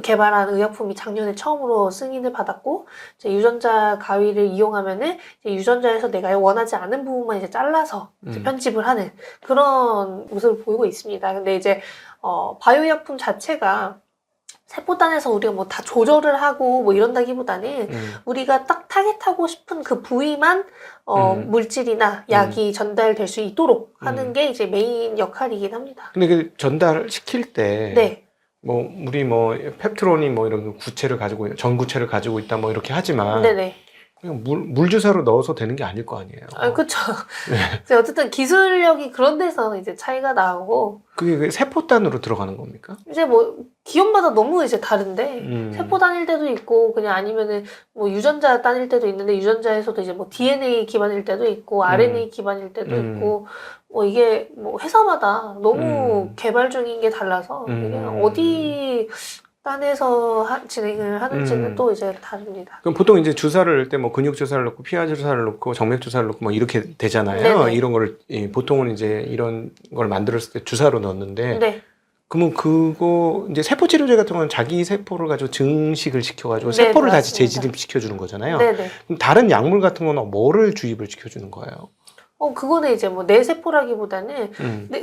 개발한 의약품이 작년에 처음으로 승인을 받았고, 이제 유전자 가위를 이용하면은 이제 유전자에서 내가 원하지 않은 부분만 이제 잘라서 이제 편집을 하는 그런 모습을 보이고 있습니다. 근데 이제 바이오 의약품 자체가 세포단에서 우리가 뭐 다 조절을 하고 뭐 이런다기보다는 우리가 딱 타겟하고 싶은 그 부위만 물질이나 약이 전달될 수 있도록 하는 게 이제 메인 역할이긴 합니다. 근데 그 전달시킬 때 네. 뭐 우리 뭐 펩트론이 뭐 이런 구체를 가지고 전구체를 가지고 있다 뭐 이렇게 하지만 네네. 그냥 물 주사로 넣어서 되는 게 아닐 거 아니에요. 그렇죠. 어쨌든 기술력이 그런 데서 이제 차이가 나오고, 그게 그 세포단으로 들어가는 겁니까? 이제 뭐 기업마다 너무 이제 다른데 세포 단일 때도 있고, 그냥 아니면은 뭐 유전자 단일 때도 있는데, 유전자에서도 이제 뭐 DNA 기반일 때도 있고 RNA 기반일 때도 있고, 뭐 이게 뭐 회사마다 너무 개발 중인 게 달라서 이게 어디 단에서 진행을 하는지는 또 이제 다릅니다. 그럼 보통 이제 주사를 넣을 때 뭐 근육 주사를 넣고 피하 주사를 넣고 정맥 주사를 넣고 뭐 이렇게 되잖아요. 네네. 이런 거를 보통은 이제 이런 걸 만들었을 때 주사로 넣는데, 네. 그러면 그거 이제 세포 치료제 같은 건 자기 세포를 가지고 증식을 시켜가지고 네, 세포를 다시 맞습니다. 재진입시켜 주는 거잖아요. 네네. 그럼 다른 약물 같은 거는 뭐를 주입을 시켜주는 거예요? 그거는 이제 뭐 뇌세포라기보다는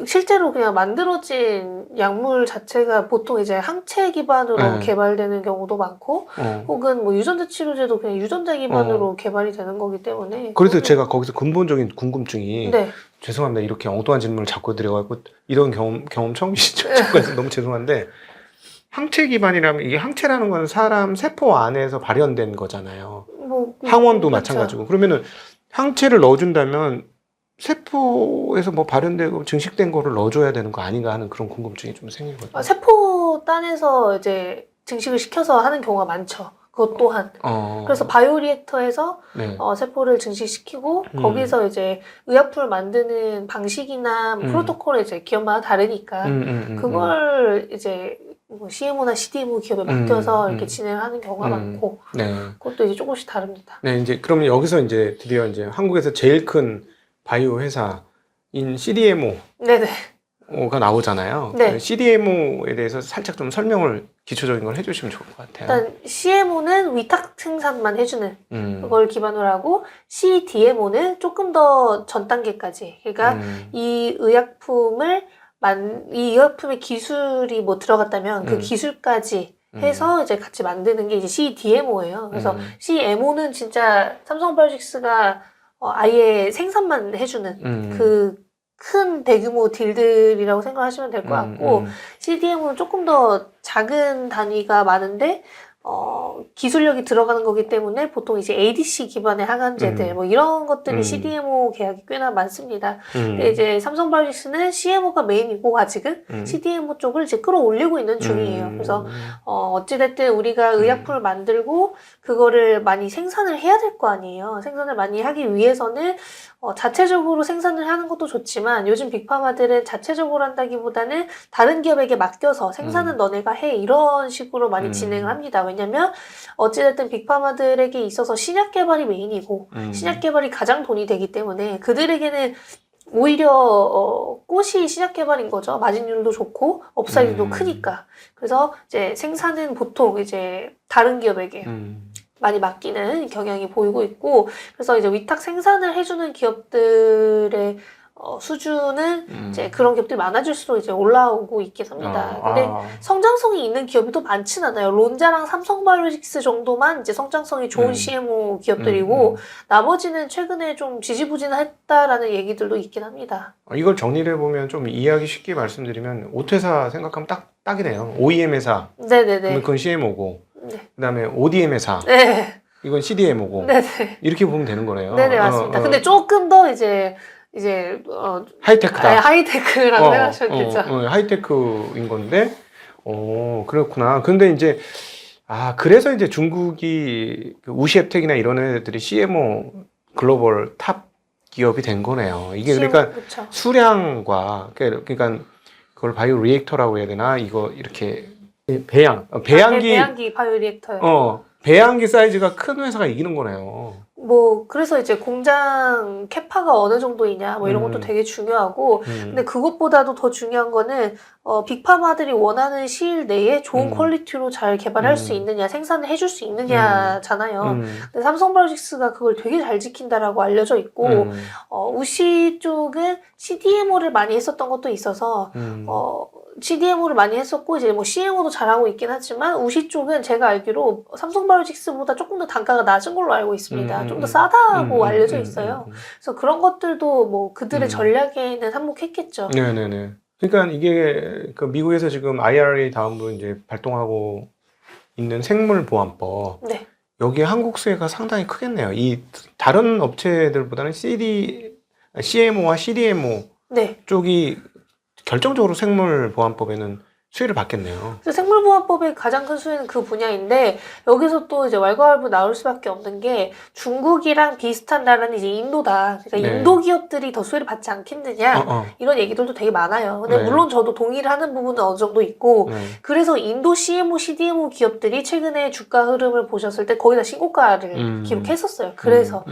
실제로 그냥 만들어진 약물 자체가 보통 이제 항체 기반으로 개발되는 경우도 많고, 혹은 뭐 유전자 치료제도 그냥 유전자 기반으로 개발이 되는 거기 때문에. 그래서 제가 거기서 근본적인 궁금증이, 네. 죄송합니다. 이렇게 엉뚱한 질문을 자꾸 드려가지고 이런 경험 처음이시죠? 저까지 너무 죄송한데, 항체 기반이라면 이게 항체라는 건 사람 세포 안에서 발현된 거잖아요. 뭐 항원도 그렇죠. 마찬가지고. 그러면은 항체를 넣어준다면 세포에서 뭐 발현되고 증식된 거를 넣어줘야 되는 거 아닌가 하는 그런 궁금증이 좀 생기거든요. 세포 단에서 이제 증식을 시켜서 하는 경우가 많죠. 그것 또한. 그래서 바이오리액터에서 네. 세포를 증식시키고 거기서 이제 의약품을 만드는 방식이나 프로토콜이 이제 기업마다 다르니까 그걸 이제 뭐 CMO나 CDMO 기업에 맡겨서 이렇게 진행하는 경우가 많고, 네. 그것도 이제 조금씩 다릅니다. 네, 이제 그러면 여기서 이제 드디어 이제 한국에서 제일 큰 바이오 회사인 CDMO 네네. 가 나오잖아요. 네. CDMO에 대해서 살짝 좀 설명을 기초적인 걸 해주시면 좋을 것 같아요. 일단 CMO는 위탁 생산만 해주는 그걸 기반으로 하고, CDMO는 조금 더 전 단계까지, 그러니까 이 의약품의 기술이 뭐 들어갔다면 그 기술까지 해서 이제 같이 만드는 게 이제 CDMO예요. 그래서 CMO는 진짜 삼성바이오틱스가 아예 생산만 해주는 그 큰 대규모 딜들이라고 생각하시면 될 것 같고, CDMO는 조금 더 작은 단위가 많은데 기술력이 들어가는 거기 때문에 보통 이제 ADC 기반의 항암제들 뭐 이런 것들이 CDMO 계약이 꽤나 많습니다. 근데 이제 삼성바이오로직스는 CMO가 메인이고 아직은 CDMO 쪽을 이제 끌어올리고 있는 중이에요. 그래서 어찌됐든 우리가 의약품을 만들고 그거를 많이 생산을 해야 될 거 아니에요. 생산을 많이 하기 위해서는 자체적으로 생산을 하는 것도 좋지만 요즘 빅파마들은 자체적으로 한다기보다는 다른 기업에게 맡겨서 생산은 너네가 해 이런 식으로 많이 진행을 합니다. 왜냐면 어찌됐든 빅파마들에게 있어서 신약 개발이 메인이고 신약 개발이 가장 돈이 되기 때문에 그들에게는 오히려 꽃이 신약 개발인 거죠. 마진율도 좋고 업사이드도 크니까. 그래서 이제 생산은 보통 이제 다른 기업에게 많이 맡기는 경향이 보이고 있고, 그래서 이제 위탁 생산을 해주는 기업들의 수준은 이제 그런 기업들이 많아질수록 이제 올라오고 있긴 합니다. 근데 성장성이 있는 기업이 또 많진 않아요. 론자랑 삼성바이오로직스 정도만 이제 성장성이 좋은 CMO 기업들이고 나머지는 최근에 좀 지지부진했다라는 얘기들도 있긴 합니다. 이걸 정리를 해보면 좀 이해하기 쉽게 말씀드리면 오태사 생각하면 딱이네요. OEM 회사. 네네네. 그러면 그건 CMO고. 네. 그다음에 ODM 회사. 네. 이건 CDMO고. 네네. 이렇게 보면 되는 거네요. 네네, 맞습니다. 근데 조금 더 이제 하이테크다. 하이테크라고 생각하시면 되죠. 하이테크인 건데, 그렇구나. 근데 이제, 그래서 이제 중국이 우시앱텍이나 이런 애들이 CMO 글로벌 탑 기업이 된 거네요. 이게 그러니까 그쵸. 수량과, 그러니까 그걸 바이오 리액터라고 해야 되나? 이거 이렇게 배양기 바이오리액터요. 배양기 사이즈가 큰 회사가 이기는 거네요. 뭐 그래서 이제 공장 캐파가 어느 정도이냐 뭐 이런 것도 되게 중요하고 근데 그것보다도 더 중요한 거는 빅파마들이 원하는 시일 내에 좋은 퀄리티로 잘 개발할 수 있느냐 생산을 해줄 수 있느냐잖아요. 근데 삼성바이오로직스가 그걸 되게 잘 지킨다라고 알려져 있고 우시 쪽은 CDMO를 많이 했었던 것도 있어서 CDMO를 많이 했었고 이제 뭐 CMO도 잘하고 있긴 하지만 우시 쪽은 제가 알기로 삼성바이오로직스보다 조금 더 단가가 낮은 걸로 알고 있습니다. 좀 더 싸다고 알려져 있어요. 그래서 그런 것들도 뭐 그들의 전략에는 한몫했겠죠. 네네네. 그러니까 이게 그 미국에서 지금 IRA 다음으로 이제 발동하고 있는 생물보안법. 네. 여기에 한국 수혜가 상당히 크겠네요. 이 다른 업체들보다는 CMO와 CDMO 네. 쪽이 결정적으로 생물보안법에는 수혜를 받겠네요. 생물보안법의 가장 큰 수혜는 그 분야인데 여기서 또 이제 왈가왈부 나올 수밖에 없는 게 중국이랑 비슷한 나라는 이제 인도다. 그러니까 인도 기업들이 더 수혜를 받지 않겠느냐 이런 얘기들도 되게 많아요. 근데 물론 저도 동의를 하는 부분은 어느 정도 있고 그래서 인도 CMO, CDMO 기업들이 최근에 주가 흐름을 보셨을 때 거의 다 신고가를 기록했었어요. 그래서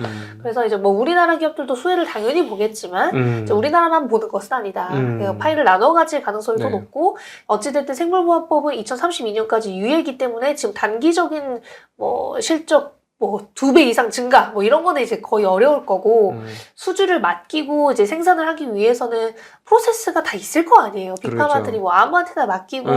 이제 뭐 우리나라 기업들도 수혜를 당연히 보겠지만 이제 우리나라만 보는 것은 아니다. 그러니까 파일을 나눠 가질 가능성이 더 높고 어찌됐든 생물보안법은 2032년까지 유예이기 때문에 지금 단기적인 뭐 실적 뭐 2배 이상 증가 뭐 이런 거는 이제 거의 어려울 거고 수주를 맡기고 이제 생산을 하기 위해서는 프로세스가 다 있을 거 아니에요. 빅파마들이 그렇죠. 뭐 아무한테나 맡기고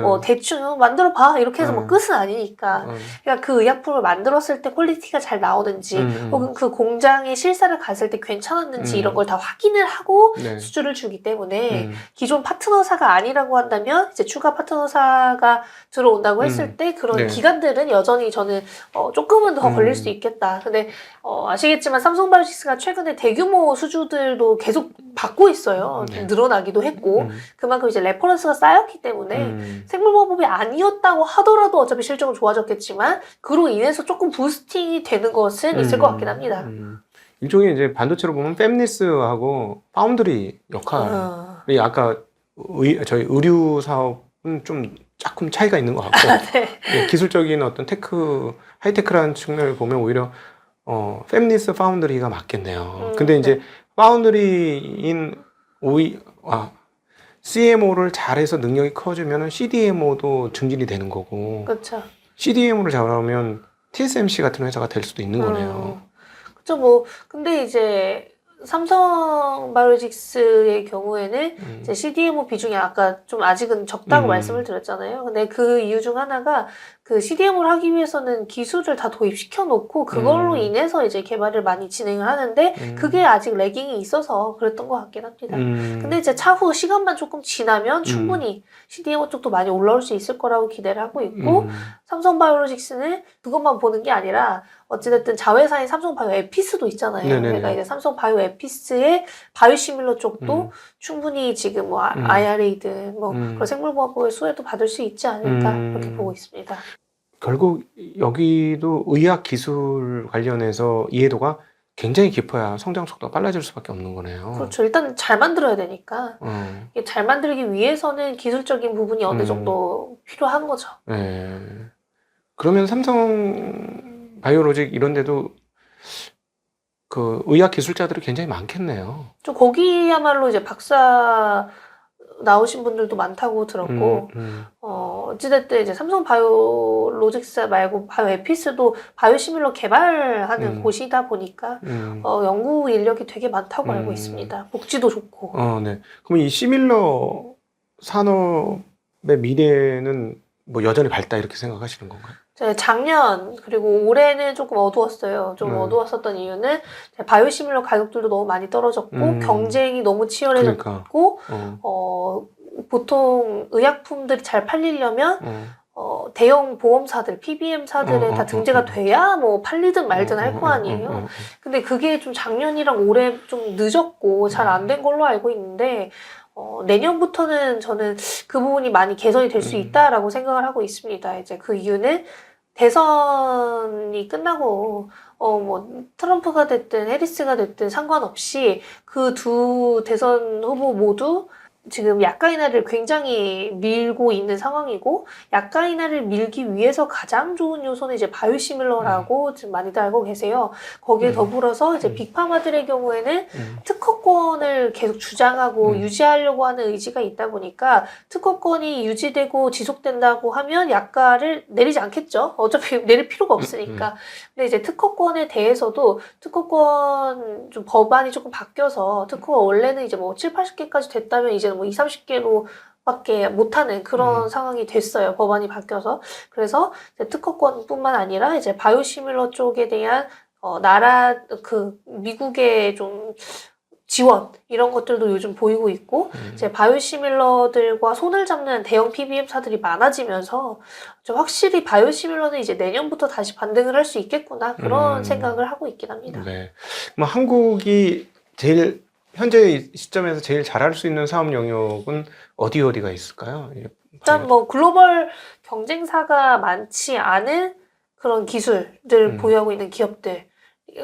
뭐 대충 만들어 봐 이렇게 해서 뭐 끝은 아니니까. 그러니까 그 의약품을 만들었을 때 퀄리티가 잘 나오는지 혹은 그 공장에 실사를 갔을 때 괜찮았는지 이런 걸 다 확인을 하고 수주를 주기 때문에 기존 파트너사가 아니라고 한다면 이제 추가 파트너사가 들어온다고 했을 때 그런 기간들은 여전히 저는 조금은 더 걸릴 수 있겠다. 근데 아시겠지만 삼성바이오로직스가 최근에 대규모 수주들도 계속 받고 있어요. 늘어나기도 했고 그만큼 이제 레퍼런스가 쌓였기 때문에 생물보안법이 아니었다고 하더라도 어차피 실적은 좋아졌겠지만 그로 인해서 조금 부스팅이 되는 것은 있을 것 같긴 합니다. 일종의 이제 반도체로 보면 팹리스하고 파운드리 역할이 아까 저희 의류 사업은 좀 조금 차이가 있는 것 같고 네, 기술적인 어떤 하이테크라는 측면을 보면 오히려 팹리스 파운드리가 맞겠네요. 근데 이제 파운드리인 CMO를 잘해서 능력이 커지면 CDMO도 증진이 되는 거고 그렇죠. CDMO를 잘하면 TSMC 같은 회사가 될 수도 있는 거네요. 그렇죠. 뭐 근데 이제 삼성 바이오로직스의 경우에는 이제 CDMO 비중이 아까 좀 아직은 적다고 말씀을 드렸잖아요. 근데 그 이유 중 하나가 그 CDMO를 하기 위해서는 기술을 다 도입시켜 놓고 그걸로 인해서 이제 개발을 많이 진행을 하는데 그게 아직 레깅이 있어서 그랬던 것 같긴 합니다. 근데 이제 차후 시간만 조금 지나면 충분히 CDMO 쪽도 많이 올라올 수 있을 거라고 기대를 하고 있고 삼성 바이오로직스는 그것만 보는 게 아니라 어찌됐든 자회사인 삼성 바이오 에피스도 있잖아요. 네네네. 그러니까 이제 삼성 바이오 에피스의 바이오시밀러 쪽도 충분히 지금 뭐 IRA든 뭐 그런 생물보호법의 수혜도 받을 수 있지 않을까 그렇게 보고 있습니다. 결국 여기도 의학 기술 관련해서 이해도가 굉장히 깊어야 성장 속도가 빨라질 수밖에 없는 거네요. 그렇죠. 일단 잘 만들어야 되니까 이게 잘 만들기 위해서는 기술적인 부분이 어느 정도 필요한 거죠. 네. 그러면 삼성 바이오로직 이런 데도 그 의학 기술자들이 굉장히 많겠네요. 좀 거기야말로 이제 박사 나오신 분들도 많다고 들었고, 어찌됐든 이제 삼성 바이오로직스 말고 바이오 에피스도 바이오시밀러 개발하는 곳이다 보니까, 연구 인력이 되게 많다고 알고 있습니다. 복지도 좋고. 네. 그럼 이 시밀러 산업의 미래는 뭐 여전히 밝다 이렇게 생각하시는 건가요? 작년 그리고 올해는 조금 어두웠어요. 좀 어두웠었던 이유는 바이오시밀러 가격들도 너무 많이 떨어졌고 경쟁이 너무 치열해졌고 보통 의약품들이 잘 팔리려면 대형 보험사들, PBM사들에 다 등재가 돼야 뭐 팔리든 말든 할 거 아니에요. 근데 그게 좀 작년이랑 올해 좀 늦었고 잘 안 된 걸로 알고 있는데 내년부터는 저는 그 부분이 많이 개선이 될 수 있다라고 생각을 하고 있습니다. 이제 그 이유는 대선이 끝나고 뭐 트럼프가 됐든 해리스가 됐든 상관없이 그 두 대선 후보 모두 지금 약가 인하를 굉장히 밀고 있는 상황이고 약가 인하를 밀기 위해서 가장 좋은 요소는 이제 바이오시밀러라고 지금 많이들 알고 계세요. 거기에 더불어서 이제 빅파마들의 경우에는 특허권을 계속 주장하고 유지하려고 하는 의지가 있다 보니까 특허권이 유지되고 지속된다고 하면 약가를 내리지 않겠죠. 어차피 내릴 필요가 없으니까. 근데 이제 특허권에 대해서도 특허권 좀 법안이 조금 바뀌어서 특허가 원래는 이제 뭐 7, 80개까지 됐다면 이제는 뭐 20, 30개로 밖에 못하는 그런 상황이 됐어요. 법안이 바뀌어서. 그래서 이제 특허권뿐만 아니라 이제 바이오시밀러 쪽에 대한 미국의 좀 지원 이런 것들도 요즘 보이고 있고 이제 바이오시밀러들과 손을 잡는 대형 PBM사들이 많아지면서 확실히 바이오시밀러는 이제 내년부터 다시 반등을 할 수 있겠구나 그런 생각을 하고 있긴 합니다. 네. 그럼 한국이 제일 현재 시점에서 제일 잘할 수 있는 사업 영역은 어디가 있을까요? 일단 뭐 글로벌 경쟁사가 많지 않은 그런 기술들 보유하고 있는 기업들.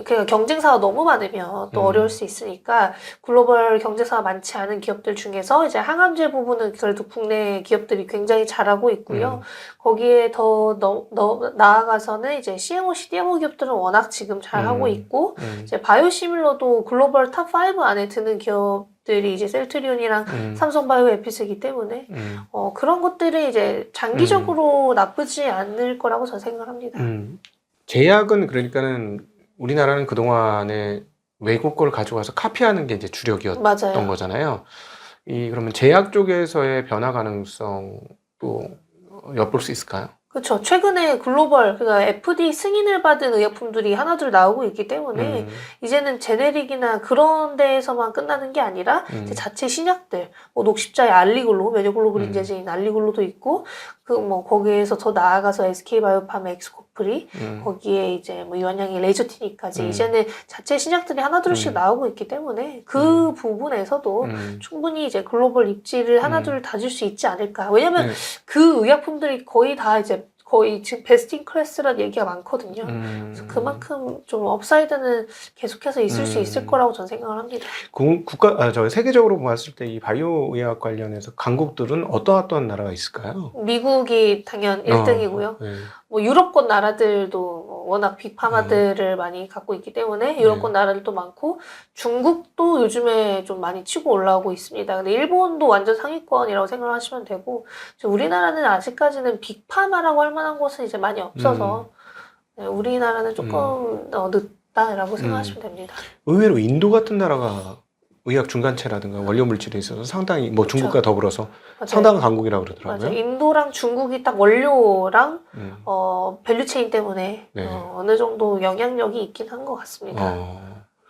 그러니까 경쟁사가 너무 많으면 또 어려울 수 있으니까 글로벌 경쟁사가 많지 않은 기업들 중에서 이제 항암제 부분은 그래도 국내 기업들이 굉장히 잘하고 있고요. 거기에 더 나아가서는 이제 CMO, CDMO 기업들은 워낙 지금 잘하고 있고 이제 바이오시밀러도 글로벌 탑5 안에 드는 기업들이 이제 셀트리온이랑 삼성바이오 에피스이기 때문에 그런 것들은 이제 장기적으로 나쁘지 않을 거라고 저는 생각합니다. 제약은 그러니까는 우리나라는 그동안에 외국 걸 가져가서 카피하는 게 이제 주력이었던 맞아요. 거잖아요. 그러면 제약 쪽에서의 변화 가능성도 엿볼 수 있을까요? 그렇죠. 최근에 글로벌, 그러니까 FDA 승인을 받은 의약품들이 하나둘 나오고 있기 때문에 이제는 제네릭이나 그런 데에서만 끝나는 게 아니라 이제 자체 신약들, 뭐 녹십자의 알리글로, 메뇨글로불 인제제인 알리글로도 있고 그 뭐 거기에서 더 나아가서 SK바이오팜 엑스코프리 거기에 이제 뭐 유한양의 레이저티니까지 이제는 자체 신약들이 하나둘씩 나오고 있기 때문에 그 부분에서도 충분히 이제 글로벌 입지를 하나둘 다질 수 있지 않을까. 왜냐면 그 의약품들이 거의 다 이제 거의 지금 베스트 인 클래스라는 얘기가 많거든요. 그래서 그만큼 좀 업사이드는 계속해서 있을 수 있을 거라고 저는 생각을 합니다. 세계적으로 봤을 때 이 바이오 의학 관련해서 강국들은 어떤 나라가 있을까요? 미국이 당연 1등이고요. 네. 뭐 유럽권 나라들도 워낙 빅파마들을 많이 갖고 있기 때문에 유럽권 나라들도 많고 중국도 요즘에 좀 많이 치고 올라오고 있습니다. 근데 일본도 완전 상위권이라고 생각을 하시면 되고 우리나라는 아직까지는 빅파마라고 할 만한 곳은 이제 많이 없어서 우리나라는 조금 있다라고 생각하시면 됩니다. 의외로 인도 같은 나라가 의학 중간체라든가 원료 물질에 있어서 상당히 뭐 그쵸. 중국과 더불어서 맞아요. 상당한 강국이라고 그러더라고요. 맞아요. 인도랑 중국이 딱 원료랑 음. 밸류체인 때문에 네. 어느 정도 영향력이 있긴 한 것 같습니다.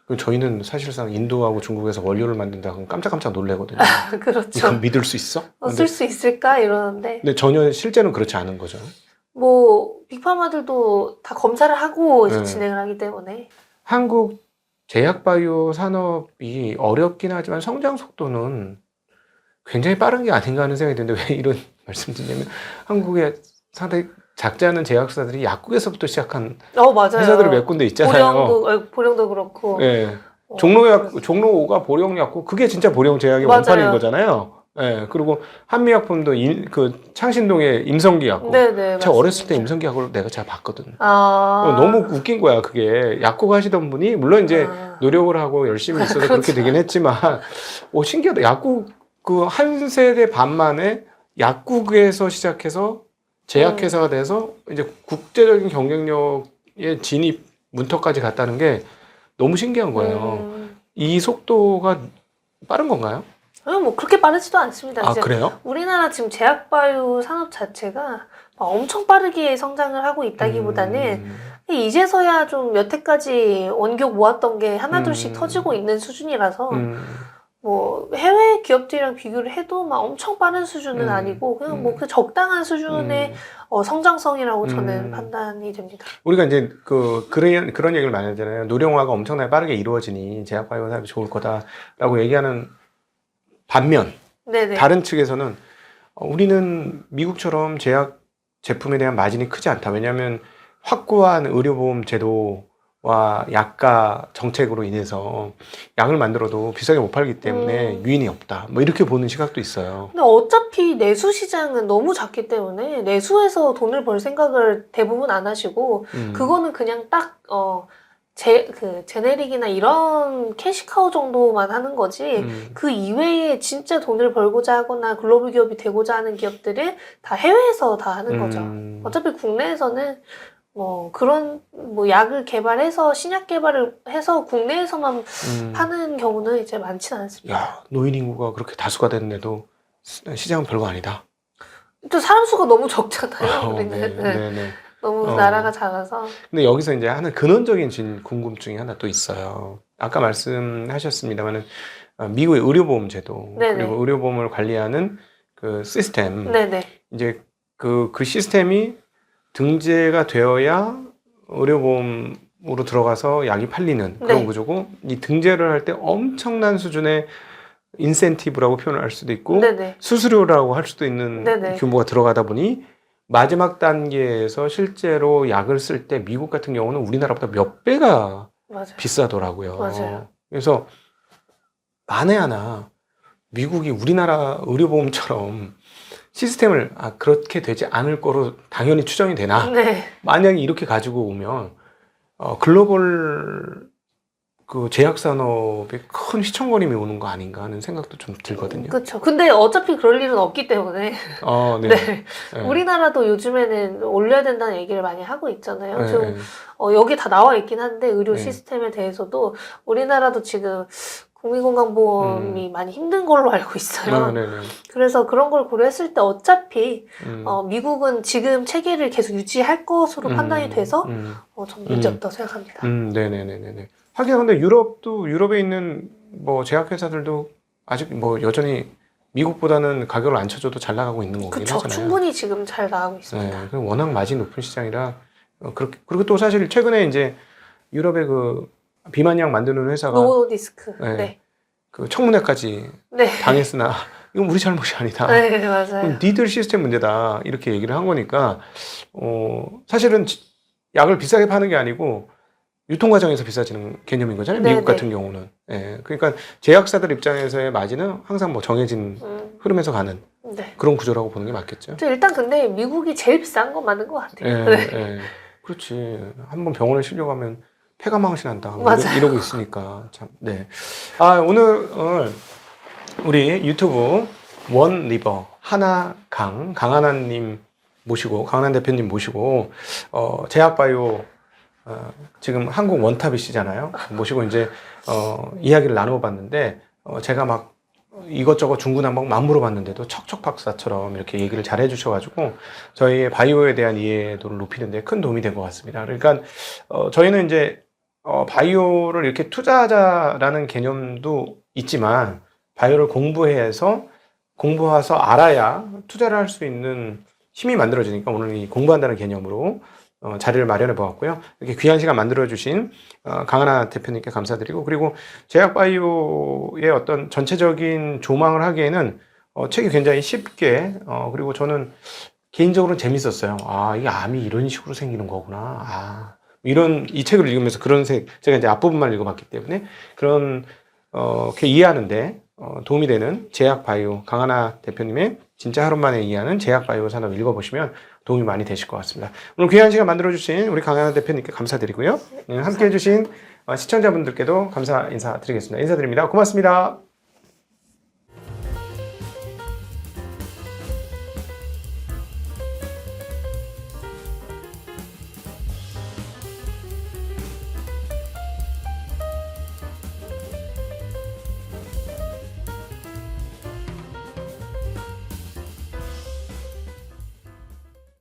그럼 저희는 사실상 인도하고 중국에서 원료를 만든다 그러면 깜짝깜짝 놀래거든요. 그렇죠. 이건 믿을 수 있어? 쓸 수 있을까 이러는데 근데 전혀 실제는 그렇지 않은 거죠. 뭐 빅파마들도 다 검사를 하고 이제 네. 진행을 하기 때문에 한국 제약바이오 산업이 어렵긴 하지만 성장 속도는 굉장히 빠른 게 아닌가 하는 생각이 드는데 왜 이런 말씀 드냐면 한국의 상당히 작지 않은 제약사들이 약국에서부터 시작한 맞아요. 회사들이 몇 군데 있잖아요. 보령도 그렇고. 네. 어, 종로 5가 보령약국 그게 진짜 보령제약의 맞아요. 원판인 거잖아요. 네. 그리고 한미약품도 그 창신동의 임성기 약국. 네네. 제가 어렸을 때 맞습니다. 임성기 약국을 내가 잘 봤거든. 아. 너무 웃긴 거야 그게. 약국 하시던 분이 물론 이제 아. 노력을 하고 열심히 있어서 그렇죠. 그렇게 되긴 했지만 신기하다. 약국 그 한 세대 반 만에 약국에서 시작해서 제약회사가 돼서 이제 국제적인 경쟁력의 진입 문턱까지 갔다는 게 너무 신기한 거예요. 이 속도가 빠른 건가요? 뭐 그렇게 빠르지도 않습니다. 아, 이제 그래요? 우리나라 지금 제약바이오 산업 자체가 막 엄청 빠르게 성장을 하고 있다기보다는 이제서야 좀 여태까지 원격 모았던 게 하나둘씩 터지고 있는 수준이라서 뭐 해외 기업들이랑 비교를 해도 막 엄청 빠른 수준은 아니고 그냥 뭐 그 적당한 수준의 성장성이라고 저는 판단이 됩니다. 우리가 이제 그런 얘기를 많이 하잖아요. 노령화가 엄청나게 빠르게 이루어지니 제약바이오 산업이 좋을 거다라고 얘기하는 반면 네네. 다른 측에서는 우리는 미국처럼 제약 제품에 대한 마진이 크지 않다. 왜냐하면 확고한 의료보험 제도와 약가 정책으로 인해서 약을 만들어도 비싸게 못 팔기 때문에 유인이 없다. 뭐 이렇게 보는 시각도 있어요. 근데 어차피 내수 시장은 너무 작기 때문에 내수에서 돈을 벌 생각을 대부분 안 하시고 그거는 그냥 딱 제네릭이나 이런 캐시카우 정도만 하는 거지 그 이외에 진짜 돈을 벌고자 하거나 글로벌 기업이 되고자 하는 기업들은 다 해외에서 다 하는 거죠. 어차피 국내에서는 뭐 그런 뭐 약을 개발해서 신약 개발을 해서 국내에서만 파는 경우는 이제 많지는 않습니다. 야, 노인 인구가 그렇게 다수가 됐는데도 시장은 별거 아니다. 또 사람 수가 너무 적잖아요. 우리는. 네. 너무 나라가 작아서. 근데 여기서 이제 하나 근원적인 궁금증이 하나 또 있어요. 아까 말씀하셨습니다만은 미국의 의료보험 제도 네네. 그리고 의료보험을 관리하는 그 시스템. 네네. 이제 그 시스템이 등재가 되어야 의료보험으로 들어가서 약이 팔리는 그런 네. 구조고 이 등재를 할 때 엄청난 수준의 인센티브라고 표현할 수도 있고 네네. 수수료라고 할 수도 있는 네네. 규모가 들어가다 보니 마지막 단계에서 실제로 약을 쓸 때 미국 같은 경우는 우리나라보다 몇 배가 맞아요. 비싸더라고요. 맞아요. 그래서 만에 하나 미국이 우리나라 의료보험처럼 시스템을 그렇게 되지 않을 거로 당연히 추정이 되나? 네. 만약에 이렇게 가지고 오면 글로벌 그 제약 산업에 큰 휘청거림이 오는 거 아닌가 하는 생각도 좀 들거든요. 그렇죠. 근데 어차피 그럴 일은 없기 때문에. 네. 네. 네. 우리나라도 요즘에는 올려야 된다는 얘기를 많이 하고 있잖아요. 네, 지금 네. 여기 다 나와 있긴 한데 의료 네. 시스템에 대해서도 우리나라도 지금 국민건강보험이 많이 힘든 걸로 알고 있어요. 네. 그래서 그런 걸 고려했을 때 어차피 미국은 지금 체계를 계속 유지할 것으로 판단이 돼서 좀 문제 없다고 생각합니다. 네네네네. 하긴 근데 유럽에 있는 뭐 제약회사들도 아직 뭐 여전히 미국보다는 가격을 안 쳐줘도 잘 나가고 있는 거긴 그쵸. 하잖아요. 충분히 지금 잘 나가고 있습니다. 네, 워낙 마진 높은 시장이라 그렇게 그리고 또 사실 최근에 이제 유럽의 그 비만약 만드는 회사가 노디스크. 네. 네. 그 청문회까지 네. 당했으나 이건 우리 잘못이 아니다. 네, 맞아요. 그럼 니들 시스템 문제다 이렇게 얘기를 한 거니까 사실은 약을 비싸게 파는 게 아니고 유통 과정에서 비싸지는 개념인 거잖아요. 네네. 미국 같은 경우는. 예, 그러니까 제약사들 입장에서의 마진은 항상 뭐 정해진 흐름에서 가는 네. 그런 구조라고 보는 게 맞겠죠. 일단 근데 미국이 제일 비싼 건 맞는 것 같아요. 예, 네. 예. 그렇지. 한번 병원에 실려가면 폐가 망신한다. 맞아요. 이러고 있으니까 참. 네. 오늘 우리 유튜브 원리버 강하나님 모시고 강하나 대표님 모시고 제약바이오 지금 한국 원탑이시잖아요. 모시고 이제 이야기를 나눠봤는데 제가 막 이것저것 중구난방 막 물어봤는데도 척척 박사처럼 이렇게 얘기를 잘 해주셔가지고 저희의 바이오에 대한 이해도를 높이는 데 큰 도움이 된 것 같습니다. 그러니까 저희는 이제 바이오를 이렇게 투자하자라는 개념도 있지만 바이오를 공부해서 알아야 투자를 할 수 있는 힘이 만들어지니까 오늘 이 공부한다는 개념으로 자리를 마련해 보았고요. 이렇게 귀한 시간 만들어주신 강하나 대표님께 감사드리고, 그리고 제약바이오의 어떤 전체적인 조망을 하기에는 책이 굉장히 쉽게, 그리고 저는 개인적으로 재밌었어요. 아, 이게 암이 이런 식으로 생기는 거구나. 이 책을 읽으면서 제가 이제 앞부분만 읽어봤기 때문에 그런, 그 이해하는데 도움이 되는 제약바이오, 강하나 대표님의 진짜 하루 만에 이해하는 제약바이오 산업 읽어보시면 도움이 많이 되실 것 같습니다. 오늘 귀한 시간 만들어주신 우리 강하나 대표님께 감사드리고요. 함께 해주신 시청자분들께도 감사 인사드리겠습니다. 인사드립니다. 고맙습니다.